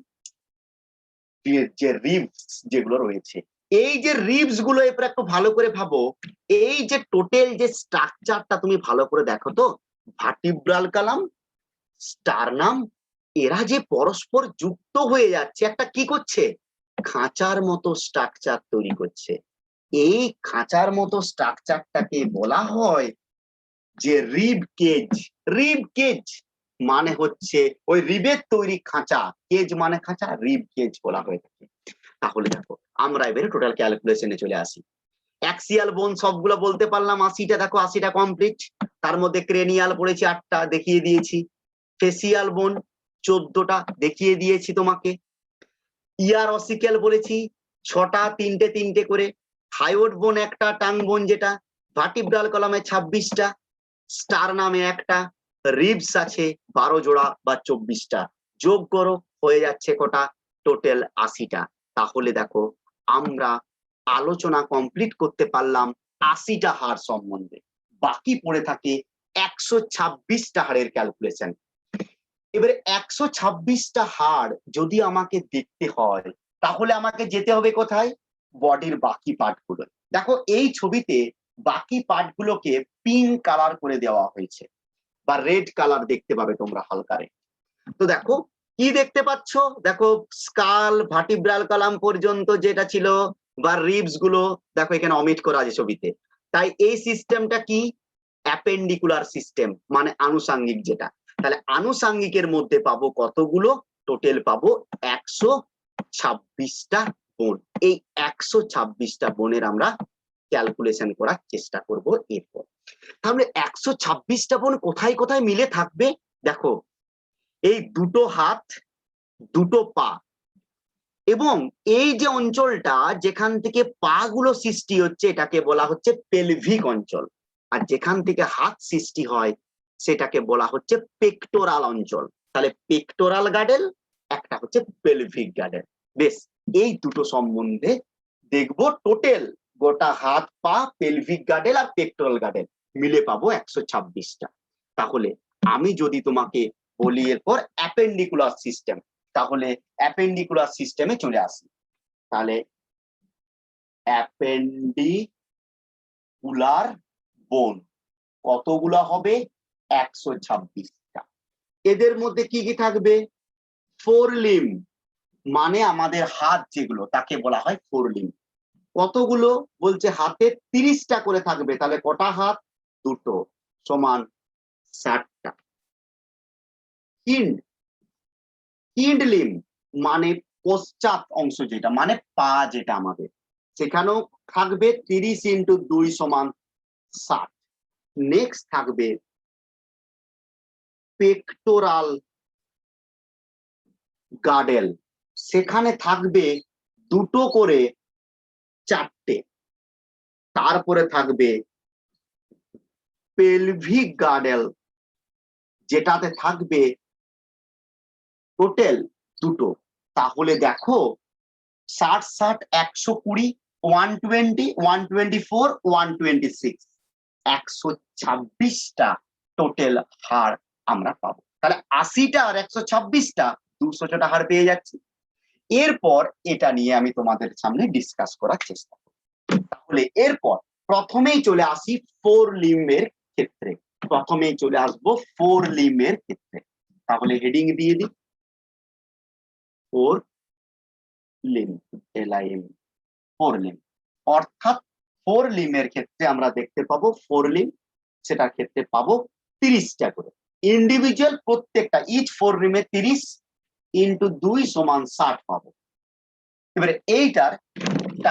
যে রিবস যেগুলো রয়েছে। এই যে রিবস গুলো এরপর একটু ভালো করে ভাবো, এই যে টোটাল যে স্ট্রাকচারটা তুমি ভালো করে দেখো তো, ভার্টিব্রাল কলাম, স্টারনাম, এরা যে পরস্পর যুক্ত হয়ে যাচ্ছে, একটা কি করছে? খাঁচার মতো স্ট্রাকচার তৈরি করছে। এই খাঁচার মতো স্ট্রাকচারটাকে বলা হয় যে রিব কেজ। রিব কেজ মানে হচ্ছে ওই রিবের তৈরি খাঁচা, কেজ মানে খাঁচা, রিব কেজ বলা হয়ে থাকে। তাহলে দেখো, আমরা এবারে টোটাল ক্যালকুলেশনে চলে আসি। অ্যাক্সিয়াল বোন সবগুলো বলতে পারলাম 80টা। দেখো 80টা কমপ্লিট। তার মধ্যে ক্রেনিয়াল পড়েছি 8টা, দেখিয়ে দিয়েছি। ফেসিয়াল বোন 14টা, দেখিয়ে দিয়েছি তোমাকে। ইয়ার অসিক্যাল বলেছি 6টা, 3টে 3টে করে। হাইওড বোন একটা, টাং বোন যেটা। ভার্টিব্রাল কলামে 26টা, স্টার নামে একটা, রিবস আছে 12 জোড়া বা 24টা। যোগ করো, হয়ে যাচ্ছে কটা? টোটাল 80টা। তাহলে দেখো, আমরা আলোচনা কমপ্লিট করতে পারলাম 80টা হাড় সম্বন্ধে। বাকি পড়ে থাকে 126টা হাড়ের ক্যালকুলেশন। এবারে 126টা হাড় যদি আমাকে দেখতে হয়, তাহলে আমাকে যেতে হবে কোথায়? বডির বাকি পার্ট গুলো। দেখো, এই ছবিতে বাকি পার্ট গুলোকে পিঙ্ক কালার করে দেওয়া হয়েছে, বা রেড কালার দেখতে পাবে তোমরা হালকা রেড। তো দেখো কি দেখতে পাচ্ছ? দেখো, স্কাল, ভার্টিব্রাল কলাম পর্যন্ত যেটা ছিল, বা রিবস গুলো দেখো এখানে অমিট করা আছে ছবিতে। তাই এই সিস্টেমটা কি? অ্যাপেন্ডিকুলার সিস্টেম, মানে আনুষাঙ্গিক যেটা। তাহলে আনুষাঙ্গিকের মধ্যে পাবো কতগুলো? টোটাল পাবো 126টা বোন। এই 126টা বোনের আমরা ক্যালকুলেশন করার চেষ্টা করব এরপর। তাহলে 126টা বোন কোথায় কোথায় মিলে থাকবে? দেখো, এই দুটো হাত, দুটো পা, এবং এই যে অঞ্চলটা যেখান থেকে পা গুলো সৃষ্টি হচ্ছে, এটাকে বলা হচ্ছে পেলভিক অঞ্চল। আর যেখান থেকে হাত সৃষ্টি হয়, সেটাকে বলা হচ্ছে পেক্টোরাল অঞ্চল। তাহলে পেক্টোরাল গার্ডেল, একটা হচ্ছে পেলভিক গার্ডেল। বেশ, এই দুটো সম্বন্ধে দেখবো। টোটাল গোটা হাত, পা, পেলভিক গার্ডেল আর পেক্টোরাল গার্ডেল মিলে পাবো 126টা। তাহলে আমি যদি তোমাকে বলি এরপর অ্যাপেন্ডিকুলার সিস্টেম, তাহলে অ্যাপেন্ডিকুলার সিস্টেমে চলে আসি। তাহলে অ্যাপেন্ডিকুলার বোন কতগুলো হবে? 126টা। এদের মধ্যে কি কি থাকবে? ফোরলিম, মানে আমাদের হাত যেগুলো, তাকে বলা হয় ফোরলিম। কতগুলো? বলছে হাতে 30টা করে থাকবে। তাহলে কটা হাত? দুটো, সমান 60টা। হিন্ডলিম মানে পশ্চাৎ অংশ যেটা, মানে পা যেটা আমাদের, সেখানেও থাকবে 30 × 2 = 60। নেক্সট থাকবে পেক্টোরাল গার্ডেল, সেখানে থাকবে দুটো করে 4টে। তারপরে থাকবে পেলভিক গার্ডেল, যেটাতে থাকবে টোটাল দুটো। তাহলে দেখো 60, 120, 120, 124, 126, 126টা টোটাল হাড় আমরা পাবো। তাহলে 80টা আর 126টা 200টা হাড় পেয়ে যাচ্ছি। এরপর এটা নিয়ে আমি তোমাদের সামনে ডিসকাস করার চেষ্টা করব। তাহলে এরপর প্রথমেই চলে আসি ফোর লিম্বের ক্ষেত্রে। প্রথমেই চলে আসবো ফোর লিম্বের ক্ষেত্রে। তাহলে হেডিং দিয়ে দিই four limb, LIM, four limb. অর্থাৎ ফোর লিম্বের ক্ষেত্রে আমরা দেখতে পাবো ফোর লিম্ব, সেটার ক্ষেত্রে পাবো 30টা করে ইন্ডিভিজুয়াল। প্রত্যেকটা ইচ ফোর লিম্বে 30 ইন্টু 2 সমান 60 পাবো। এবারে এইটার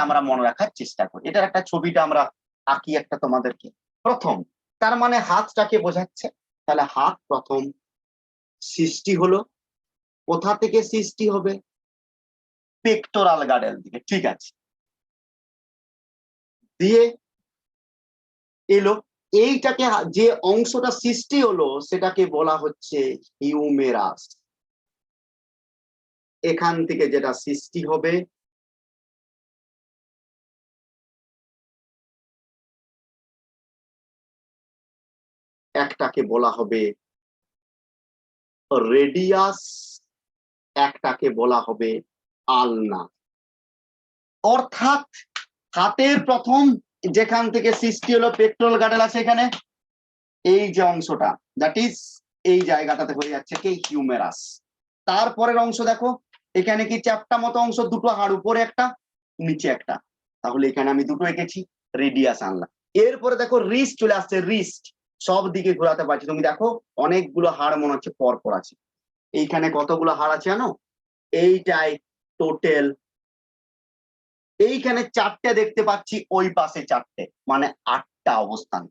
আমরা মনে রাখার চেষ্টা করি। এটার একটা ছবিটা আমরা আঁকি একটা তোমাদেরকে। প্রথম তার মানে হাতটাকে বোঝাচ্ছে। তাহলে হাত প্রথম সৃষ্টি হলো, কোথা থেকে সৃষ্টি হবে? পেক্টোরাল গার্ডেল থেকে, ঠিক আছে। দিয়ে এলো এইটাকে, যে অংশটা সৃষ্টি হলো সেটাকে বলা হচ্ছে হিউমেরাস। এখান থেকে যেটা সৃষ্টি হবে একটাকে বলা হবে রেডিয়াস, একটাকে বলা হবে আলনা। অর্থাৎ হাতের প্রথম যেখান থেকে সৃষ্টি হলো পেক্টোরাল গার্ডেল আছে এখানে, এই যে অংশটা দ্যাট ইজ এই জায়গাটাতে হয়ে যাচ্ছে কি হিউমেরাস। তারপরের অংশ দেখো, এখানে কি চ্যাপ্টা মতো অংশ, দুটো হাড়, উপরে একটা নিচে একটা। তাহলে এখানে আমি দুটো এঁকেছি, রেডিয়াস আনলাম। এরপরে দেখো রিস্ট চলে আসছে, রিস্ট সব দিকে ঘোরাতে পারছি। তুমি দেখো অনেকগুলো হাড় মনে হচ্ছে পর পর আছে। এইখানে কতগুলো হাড় আছে জানো? এইটাই টোটাল, এইখানে 4টে দেখতে পাচ্ছি, ওই পাশে 4টে, মানে 8টা অবস্থান।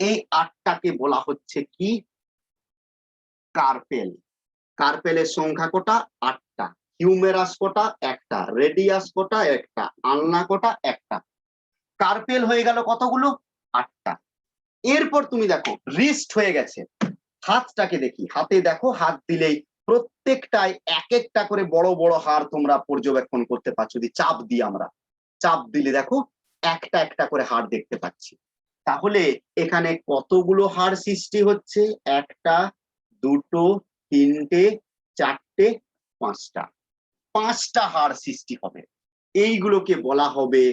এই 8টাকে বলা হচ্ছে কি কার্পেল। কার্পেলের সংখ্যা কটা? 8টা। হিউমেরাস কটা? একটা। রেডিয়াস কটা? একটা। আলনা কটা? একটা। কার্পেল হয়ে গেল কতগুলো? 8টা। এরপর তুমি দেখো রিস্ট হয়ে গেছে। হাতটাকে দেখি, হাতে দেখো হাত দিলেই প্রত্যেকটায় এক একটা করে বড় বড় হাড় তোমরা পর্যবেক্ষণ করতে পারছো। যদি চাপ দিই, আমরা চাপ দিলে দেখো একটা একটা করে হাড় দেখতে পাচ্ছি। তাহলে এখানে কতগুলো হাড় সৃষ্টি হচ্ছে? একটা, দুটো, তিনটে, চারটে, পাঁচটা। 5টা হাড় সৃষ্টি হবে। এইগুলোকে বলা হবে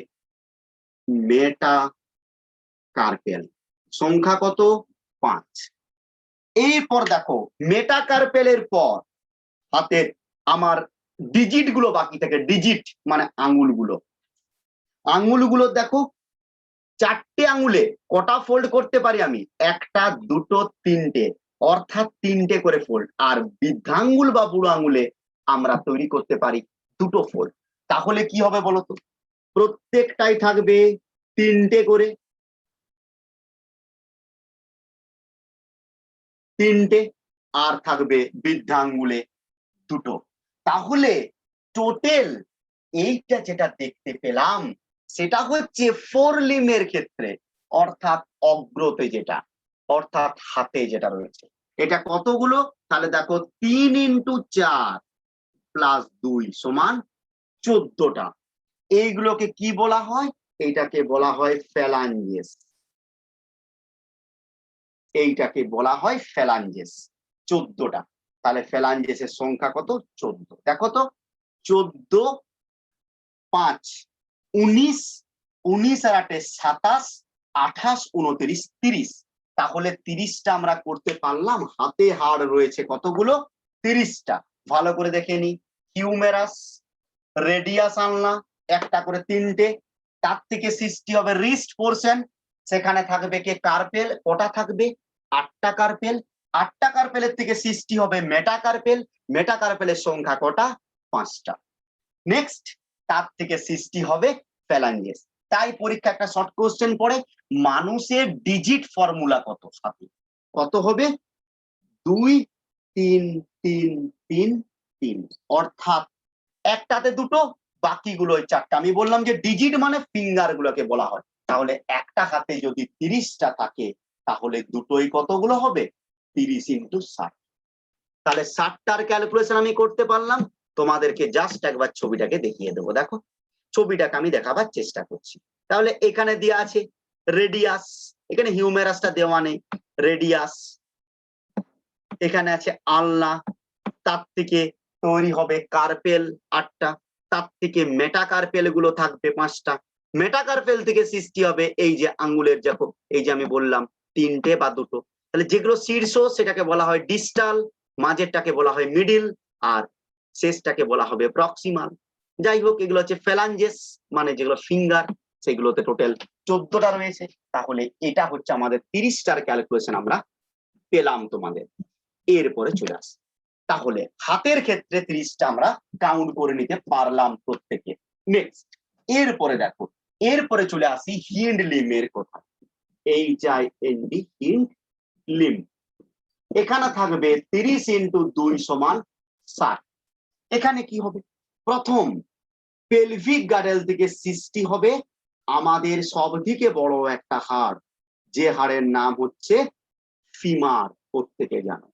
মেটা কার্পেল। সংখ্যা কত? 5। এরপর দেখো মেটাকার্পেলের পর হাতের আমার ডিজিট গুলো বাকি থাকে। ডিজিট মানে আঙ্গুলগুলো। আঙ্গুলগুলো দেখো 4টে আঙ্গুলে কটা ফোল্ড করতে পারি আমি? একটা, দুটো, তিনটে, অর্থাৎ 3টে করে ফোল্ড। আর বৃদ্ধাঙ্গুল বা বুড়ো আঙ্গুলে আমরা তৈরি করতে পারি 2টো ফোল্ড। তাহলে কি হবে বলতো? প্রত্যেকটাই থাকবে 3টে করে, 3টে, আর থাকবে বৃদ্ধাঙ্গুলে 2টো। তাহলে টোটাল এইটা যেটা দেখতে পেলাম সেটা হচ্ছে ফোর লিম্বের ক্ষেত্রে, অর্থাৎ অগ্রতে যেটা, অর্থাৎ হাতে যেটা রয়েছে, এটা কতগুলো? তাহলে দেখো 3 × 4 + 2 সমান 14টা। এইগুলোকে কি বলা হয়? এইটাকে বলা হয় ফ্যালাঞ্জেস। এইটাকে বলা হয় ফ্যালাঞ্জেস। 14টা। তাহলে ফ্যালাঞ্জেসের সংখ্যা কত? 14। দেখো তো 14, 5, 19, 19 আর 8 27, 28, 29, 30। তাহলে 30টা আমরা করতে পারলাম। হাতে হাড় রয়েছে কতগুলো? 30টা। ভালো করে দেখে নি। হিউমেরাস, রেডিয়াস আলনা একটা করে 3টে, তার থেকে সৃষ্টি হবে রিস্ট পোর্শন, সেখানে থাকবে কে? কার্পেল। কটা থাকবে? 8টা কার্পেল। 8টা কার্পেলের থেকে সৃষ্টি হবে মেটাকার্পেল। মেটাকার্পেলের সংখ্যা কটা? 5টা। নেক্সট তার থেকে সৃষ্টি হবে ফ্যালাঞ্জেস। তাই পরীক্ষা একটা শর্ট কোশ্চেন পড়ে, মানুষের ডিজিট ফর্মুলা কত? সাথে কত হবে? 2, 3, 3, 3, 3। অর্থাৎ একটাতে দুটো, বাকিগুলো 4টা। আমি বললাম যে ডিজিট মানে ফিঙ্গার গুলোকে বলা হয়। তাহলে একটা হাতে যদি 30টা থাকে তাহলে দুটোই কতগুলো হবে? 30x60। তাহলে 60টার ক্যালকুলেশন আমি করতে পারলাম। তোমাদেরকে জাস্ট একবার ছবিটাকে দেখিয়ে দেবো। দেখো ছবিটাকে আমি দেখাবার চেষ্টা করছি। তাহলে এখানে দেওয়া আছে রেডিয়াস, এখানে হিউমেরাসটা দেওয়া নেই, রেডিয়াস। এখানে আছে আলনা, তার থেকে তৈরি হবে কার্পেল 8টা, তার থেকে মেটাকার্পেল গুলো থাকবে 5টা, মেটাকার্পেল থেকে সৃষ্টি হবে এই যে আঙ্গুলের, দেখো এই যে আমি বললাম 3টে বা 2টো। তাহলে যেগুলো শীর্ষ সেটাকে বলা হয় ডিস্টাল, মাঝেরটাকে বলা হয় মিডিল, আর শেষটাকে বলা হবে প্রক্সিমাল। যাই হোক, এগুলো হচ্ছে ফ্যালাঞ্জেস, মানে যেগুলো ফিঙ্গার, সেগুলোতে টোটাল 14টা রয়েছে। তাহলে এটা হচ্ছে আমাদের 30টার ক্যালকুলেশন আমরা পেলাম তোমাদের। এরপরে চলে আসি, তাহলে হাতের ক্ষেত্রে 30টা আমরা কাউন্ট করে নিতে পারলাম প্রত্যেকে। নেক্সট, এরপরে দেখো, এরপরে চলে আসি হিন্ড লিমের কথা। HIND, hind limb. এখানে থাকবে 30x2 = 60। এখানে কি হবে? প্রথম পেলভিক গার্ডেল থেকে সৃষ্টি হবে আমাদের সবথেকে বড় একটা হাড়, যে হাড়ের নাম হচ্ছে ফিমার। প্রত্যেকে জানো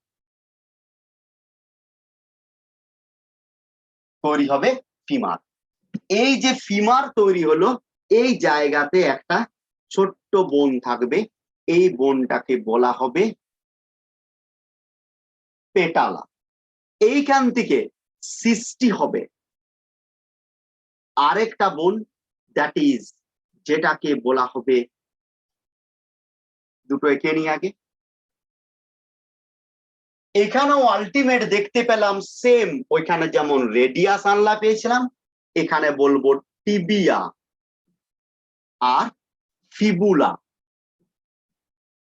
তৈরি হবে ফিমার। এই যে ফিমার তৈরি হলো, এই জায়গাতে একটা ছোট্ট বোন থাকবে, এই বোনটাকে বলা হবে পেটালা। এইখান থেকে সৃষ্টি হবে আরেকটা বোন, দ্যাট ইজ, যেটাকে বলা হবে, দুটো এঁকে নিয়ে আগে। এখানেও আলটিমেট দেখতে পেলাম সেম, ওইখানে যেমন রেডিয়াস আনলা পেয়েছিলাম, এখানে বলবো টিবিয়া আর ফিবুলা,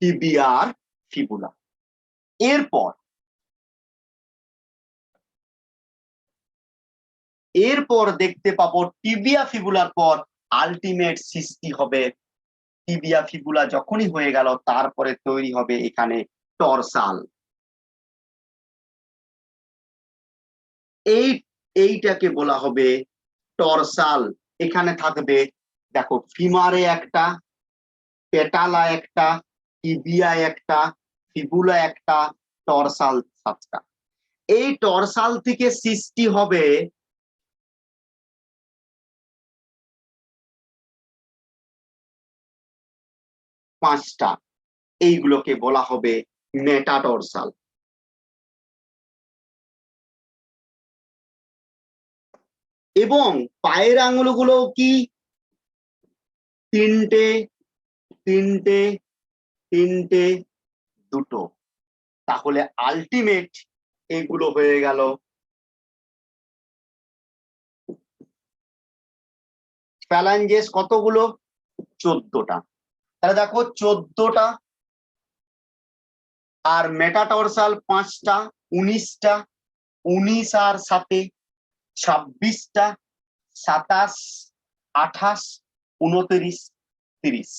টিবিয়া আর ফিবুলা। এরপর দেখতে পাবো টিবিয়া ফিবুলার পর আলটিমেট সৃষ্টি হবে, টিবিয়া ফিবুলা যখনই হয়ে গেল তারপরে তৈরি হবে এখানে টরসাল। এইটাকে বলা হবে টরসাল। এখানে থাকবে, দেখো ফিমারে একটা, পেটালা একটা, টিবিয়া একটা, ফিবুলা একটা, টরসাল 7টা। এই টরসাল থেকে সৃষ্টি হবে 5টা, এইগুলোকে বলা হবে মেটাটরসাল। এবং পায়ের আঙুলগুলো কি? 3টে, 3টে, 3টে, 2টো। তাহলে আলটিমেট এগুলো হয়ে গেল ফ্যালাঞ্জেস কতগুলো? 14টা। তাহলে দেখো 14টা, আর মেটাটরসাল 5টা, 19টা, 19 আর 7 26টা, 27, 28, 29, 30।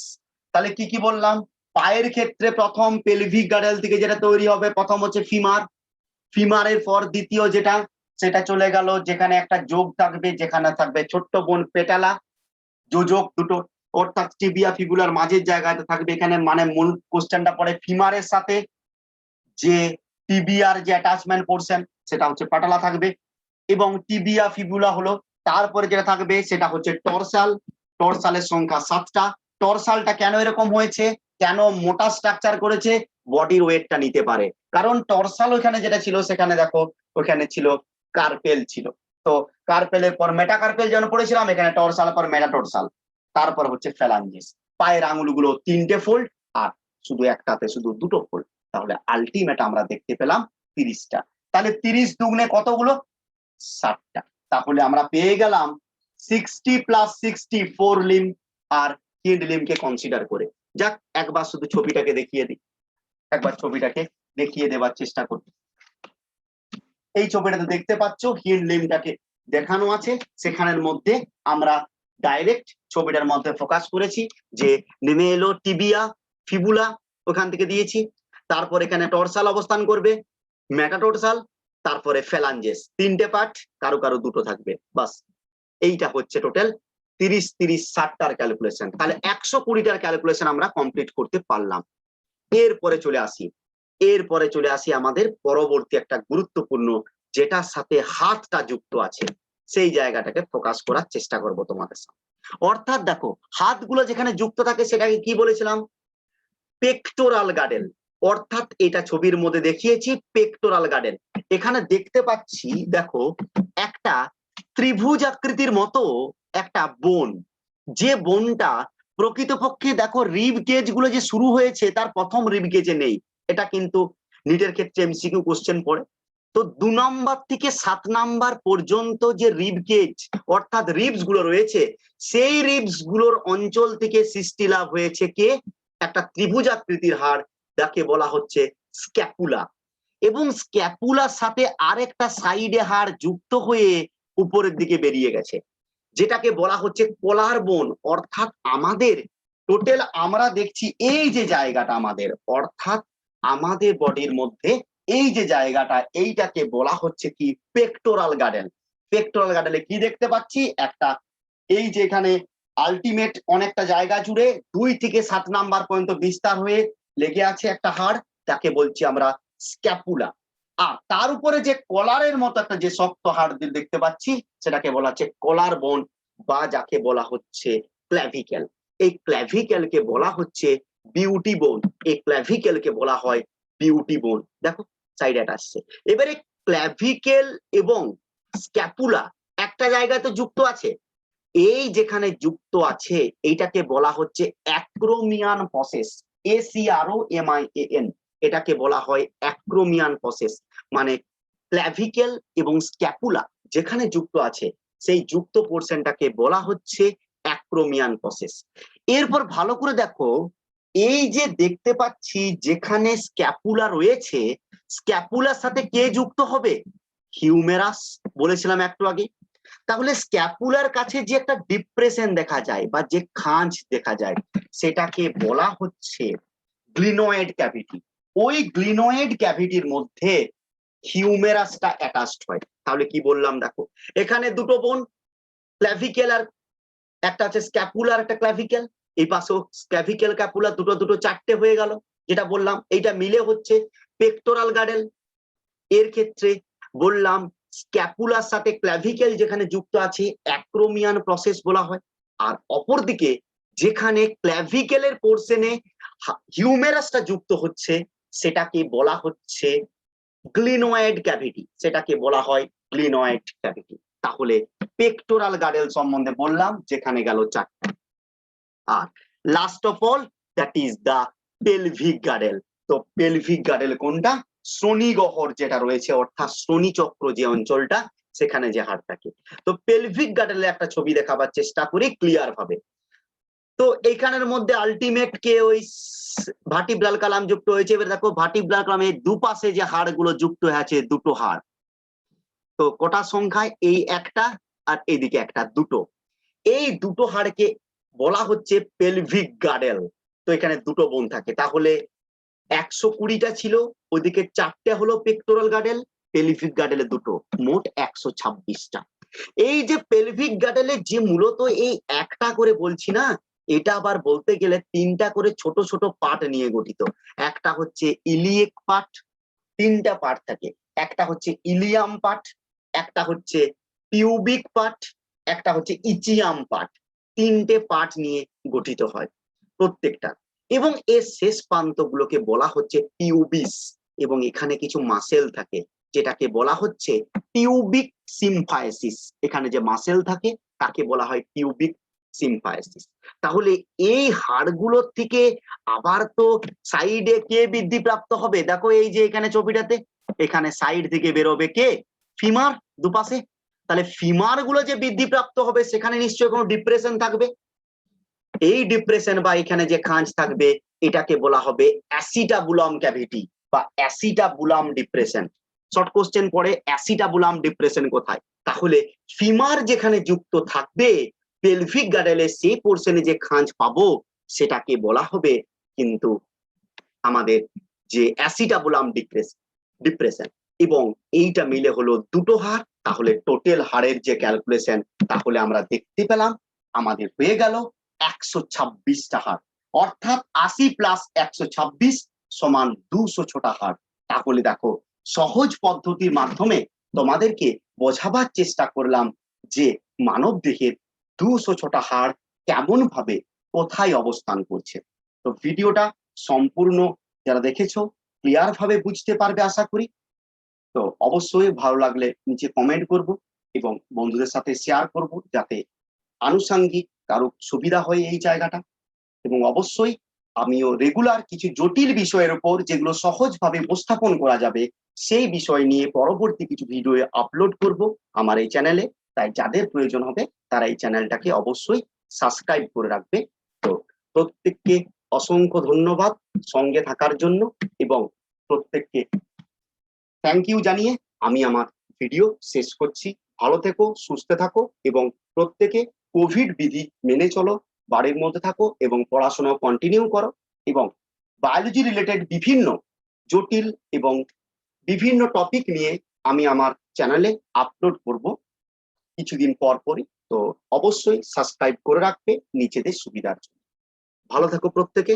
তাহলে কি কি বললাম? পায়ের ক্ষেত্রে প্রথম পেলভিক গার্ডেল থেকে যেটা তৈরি হবে, প্রথম হচ্ছে ফিমার, ফিমারের পর দ্বিতীয় যেটা, সেটা চলে গেল যেখানে একটা যোগ থাকবে, যেখানে থাকবে ছোট্ট বোন পেটালা, যোজক দুটো, অর্থাৎ টিবিয়া ফিবুলার মাঝের জায়গাতে থাকবে। এখানে মানে মূল কোশ্চেনটা পড়ে ফিমারের সাথে যে টিবিয়ার যে অ্যাটাচমেন্ট পোরশন, সেটা হচ্ছে পাটালা থাকবে, এবং টিবিয়া ফিবুলা হলো, তারপরে যেটা থাকবে সেটা হচ্ছে টরসাল। টরসালের সংখ্যা 7টা। টরসালটা কেন এরকম হয়েছে, কেন মোটা স্ট্রাকচার করেছে? বডির ওয়েটটা নিতে পারে। কারণ টরসাল ওখানে যেটা ছিল, সেখানে দেখো ওখানে ছিল কার্পেল ছিল, তো কার্পেলের পর মেটাকার্পেল যেন পড়েছিলাম, এখানে টরসাল পর মেটাটরসাল, তারপর হচ্ছে ফ্যালাঞ্জিস। পায়ের আঙুলগুলো 3টে ফোল্ড, আর শুধু একটাতে শুধু 2টো ফোল্ড। তাহলে আলটিমেট আমরা দেখতে পেলাম 30টা। তাহলে 30 দুগুণে কতগুলো? 60টা। তাহলে আমরা পেয়ে গেলাম 60 + 60 4 লিম আর হিন্ড লিমকে কনসিডার করে। যাক, একবার শুধু ছবিটাকে দেখিয়ে দিই, একবার ছবিটাকে দেখিয়ে দেওয়ার চেষ্টা করি। এই ছবিটাতে দেখতে পাচ্ছ হিন্ড লিমটাকে দেখানো আছে, সেখানের মধ্যে আমরা ডাইরেক্ট ছবিটার মধ্যে ফোকাস করেছি যে নেমে এলো টিবিয়া ফিবুলা, ওখান থেকে দিয়েছি, তারপর এখানে টরসাল অবস্থান করবে, মেটাটরসাল, তারপরে ফ্যালাঞ্জেস, 3টে পার্ট, কারো কারো 2টো থাকবে, বাস। এইটা হচ্ছে টোটাল 30 30 60টার ক্যালকুলেশন। তাহলে 120টার ক্যালকুলেশন আমরা কমপ্লিট করতে পারলাম। এরপরে চলে আসি এরপরে চলে আসি আমাদের পরবর্তী একটা গুরুত্বপূর্ণ, যেটার সাথে হাতটা যুক্ত আছে, সেই জায়গাটাকে ফোকাস করার চেষ্টা করব তোমাদের সামনে। অর্থাৎ দেখো, হাতগুলো যেখানে যুক্ত থাকে সেটাকে কি বলেছিলাম? Pectoral girdle. অর্থাৎ এটা ছবির মধ্যে দেখিয়েছি পেক্টোরাল গার্ডেল। এখানে দেখতে পাচ্ছি দেখো, একটা ত্রিভুজ আকৃতির মতো একটা বোন, যে বোনটা প্রকৃতপক্ষে দেখো রিব গেজ গুলো যে শুরু হয়েছে তার প্রথম রিব গেজে নেই। এটা কিন্তু নিটের ক্ষেত্রে এমসিকিউ কোশ্চেন পড়ে। তো 2 নাম্বার থেকে 7 নাম্বার পর্যন্ত যে রিব গেজ অর্থাৎ রিবস গুলো রয়েছে, সেই রিবস গুলোর অঞ্চল থেকে সৃষ্টি লাভ হয়েছে কে? একটা ত্রিভুজ আকৃতির হাড়, যাকে বলা হচ্ছে স্ক্যাপুলা। এবং স্ক্যাপুলার সাথে আরেকটা সাইডে হাড় যুক্ত হয়ে উপরের দিকে বেরিয়ে গেছে, যেটাকে বলা হচ্ছে কলার বোন। অর্থাৎ আমাদের টোটাল আমরা দেখছি এই যে জায়গাটা আমাদের, অর্থাৎ আমাদের বডির মধ্যে এই যে জায়গাটা, এইটাকে বলা হচ্ছে কি? Pectoral girdle. পেক্টোরাল গার্ডেলে কি দেখতে পাচ্ছি? একটা এই যে এখানে আলটিমেট অনেকটা জায়গা জুড়ে 2 থেকে 7 নাম্বার পর্যন্ত বিস্তার হয়ে লেগে আছে একটা হাড়, তাকে বলছি আমরা স্ক্যাপুলা। আর তার উপরে যে কলারের মতো একটা যে শক্ত হাড় দেখতে পাচ্ছি, সেটাকে বলা হচ্ছে কলার বোন, বা যাকে বলা হচ্ছে ক্ল্যাভিকেল। এই ক্ল্যাভিকেলকে বলা হচ্ছে বিউটি বোন। এই ক্ল্যাভিকেলকে বলা হয় বিউটি বোন। দেখো সাইডে আসছে। এবারে ক্ল্যাভিকেল এবং স্ক্যাপুলা একটা জায়গায় তো যুক্ত আছে, এই যেখানে যুক্ত আছে এইটাকে বলা হচ্ছে অ্যাক্রোমিয়ান প্রসেস। ACROMIAN, এটাকে বলা হয় অ্যাক্রোমিয়ান প্রসেস। মানে ক্ল্যাভিকেল এবং স্ক্যাপুলা যেখানে যুক্ত আছে সেই যুক্ত পোর্শনটাকে বলা হচ্ছে অ্যাক্রোমিয়ান প্রসেস। এরপর ভালো করে দেখো, এই যে দেখতে পাচ্ছি যেখানে স্ক্যাপুলা রয়েছে, স্ক্যাপুলার সাথে কে যুক্ত হবে? হিউমেরাস, বলেছিলাম একটু আগে। তাহলে স্ক্যাপুলার কাছে যে একটা ডিপ্রেশন দেখা যায় বা যে খাঁজ দেখা যায়, সেটাকে বলা হচ্ছে গ্লিনয়েড ক্যাভিটি। ওই গ্লিনয়েড ক্যাভিটির মধ্যে হিউমেরাসটা অ্যাটাচড হয়। তাহলে কি বললাম দেখো, এখানে দুটো বোন, ক্ল্যাভিকেল আর একটা আছে স্ক্যাপুলার, একটা ক্ল্যাভিকেল। এই পাশেও ক্ল্যাভিকেল ক্যাপুলা দুটো দুটো 4টে হয়ে গেল। যেটা বললাম এইটা মিলে হচ্ছে পেক্টোরাল গার্ডেল। এর ক্ষেত্রে বললাম স্ক্যাপুলার সাথে ক্ল্যাভিকেল যেখানে যুক্ত আছে অ্যাক্রোমিয়ান প্রসেস বলা হয়। আর অপরদিকে যেখানে ক্ল্যাভিকেলের পোর্শনে হিউমেরাসটা যুক্ত হচ্ছে, সেটাকে বলা হচ্ছে গ্লিনয়েড ক্যাভিটি। সেটাকে বলা হয় গ্লিনয়েড ক্যাভিটি। তাহলে পেক্টোরাল গার্ডেল সম্বন্ধে বললাম, যেখানে গেল 4টা। আর last of all that is the pelvic girdle. তো পেলভিক গার্ডেল কোনটা? শ্রোণীগহ্বর যেটা রয়েছে, অর্থাৎ শ্রোণী চক্র যে অঞ্চলটা, সেখানে যে হাড় থাকে। তো পেলভিক গার্ডেলের একটা ছবি দেখাবার চেষ্টা করি ক্লিয়ার ভাবে। তো এইখানের মধ্যে আলটিমেট কে? ওই ভার্টিব্রাল কালাম যুক্ত হয়েছে। এবার দেখো ভার্টিব্রাল কালামের দুপাশে যে হাড়গুলো যুক্ত হয়ে আছে, দুটো হাড়। তো কটা সংখ্যায়? এই একটা আর এইদিকে একটা, দুটো। এই দুটো হাড়কে বলা হচ্ছে পেলভিক গার্ডেল। তো এখানে দুটো বোন থাকে, তাহলে 120টা ছিল, ওইদিকে 4টে হলো পেক্টোরাল গার্ডেল, পেলভিক গার্ডেলে দুটো, মোট 126টা। এই যে পেলভিক গার্ডেলে যে মূলত এই একটা করে বলছি না, এটা আবার বলতে গেলে 3টা করে ছোট ছোট পার্ট নিয়ে গঠিত। একটা হচ্ছে ইলিয়েক পার্ট, 3টা পার্ট থাকে। একটা হচ্ছে ইলিয়াম পার্ট, একটা হচ্ছে পিউবিক পার্ট, একটা হচ্ছে ইচিয়াম পার্ট। 3টে পার্ট নিয়ে গঠিত হয় প্রত্যেকটা। এবং এর শেষ প্রান্তগুলোকে বলা হচ্ছে পিউবিস। এবং এখানে কিছু মাসেল থাকে, যেটাকে বলা হচ্ছে পিউবিক সিম্ফাইসিস। এখানে যে মাসেল থাকে তাকে বলা হয় পিউবিক সিম্ফাইসিস। তাহলে এই হাড়গুলোর থেকে আবার তো সাইডে কে বৃদ্ধি প্রাপ্ত হবে? দেখো এই যে এখানে ছবিটাতে, এখানে সাইড থেকে বেরোবে কে? ফিমার, দুপাশে। তাহলে ফিমার গুলো যে বৃদ্ধি প্রাপ্ত হবে, সেখানে নিশ্চয়ই কোনো ডিপ্রেশন থাকবে। এই ডিপ্রেশন বা এখানে যে খাঁজ থাকবে, এটাকে বলা হবে অ্যাসিটাবুলাম ক্যাভিটি বা অ্যাসিটাবুলাম ডিপ্রেশন। শর্ট কোশ্চেন পড়ে অ্যাসিটাবুলাম ডিপ্রেশন কোথায়। তাহলে ফিমার যেখানে যুক্ত থাকবে পেলভিক গার্ডেলে, সেই পোর্শনে যে খাঁজ পাবো সেটাকে বলা হবে কিন্তু আমাদের যে অ্যাসিটাবুলাম ডিপ্রেশন। এবং এইটা মিলে হলো দুটো হাড়। তাহলে টোটাল হাড়ের যে ক্যালকুলেশন, তাহলে আমরা দেখতে পেলাম আমাদের হয়ে গেল 126টা হাড়। অর্থাৎ 80 + 126 সমান 200 হাড়। তাহলে দেখো সহজ পদ্ধতির মাধ্যমে তোমাদেরকে বোঝাবার চেষ্টা করলাম যে মানব দেহের 200 হাড় কেমন ভাবে কোথায় অবস্থান করছে। তো ভিডিওটা সম্পূর্ণ যারা দেখেছো ক্লিয়ার ভাবে বুঝতে পারবে আশা করি। তো অবশ্যই ভালো লাগলে নিচে কমেন্ট করব এবং বন্ধুদের সাথে শেয়ার করব, যাতে আনুষঙ্গিক কারো সুবিধা হয় এই জায়গাটা। এবং অবশ্যই আমিও রেগুলার কিছু জটিল বিষয়ের উপর যেগুলো সহজভাবে উপস্থাপন করা যাবে সেই বিষয় নিয়ে পরবর্তী কিছু ভিডিও আপলোড করব আমার এই চ্যানেলে। তাই যাদের প্রয়োজন হবে তারা এই চ্যানেলটাকে অবশ্যই সাবস্ক্রাইব করে রাখবে। তো প্রত্যেককে অসংখ্য ধন্যবাদ সঙ্গে থাকার জন্য, এবং প্রত্যেককে থ্যাংক ইউ জানিয়ে আমি আমার ভিডিও শেষ করছি। ভালো থেকো, সুস্থ থাকো এবং প্রত্যেকে কোভিড বিধি মেনে চলো, বাড়ির মধ্যে থাকো এবং পড়াশোনা কন্টিনিউ করো। এবং বায়োলজি রিলেটেড বিভিন্ন জটিল এবং বিভিন্ন টপিক নিয়ে আমি আমার চ্যানেলে আপলোড করব কিছুদিন পর পরই। তো অবশ্যই সাবস্ক্রাইব করে রাখবে নিজেদের সুবিধার জন্য। ভালো থাকো প্রত্যেকে।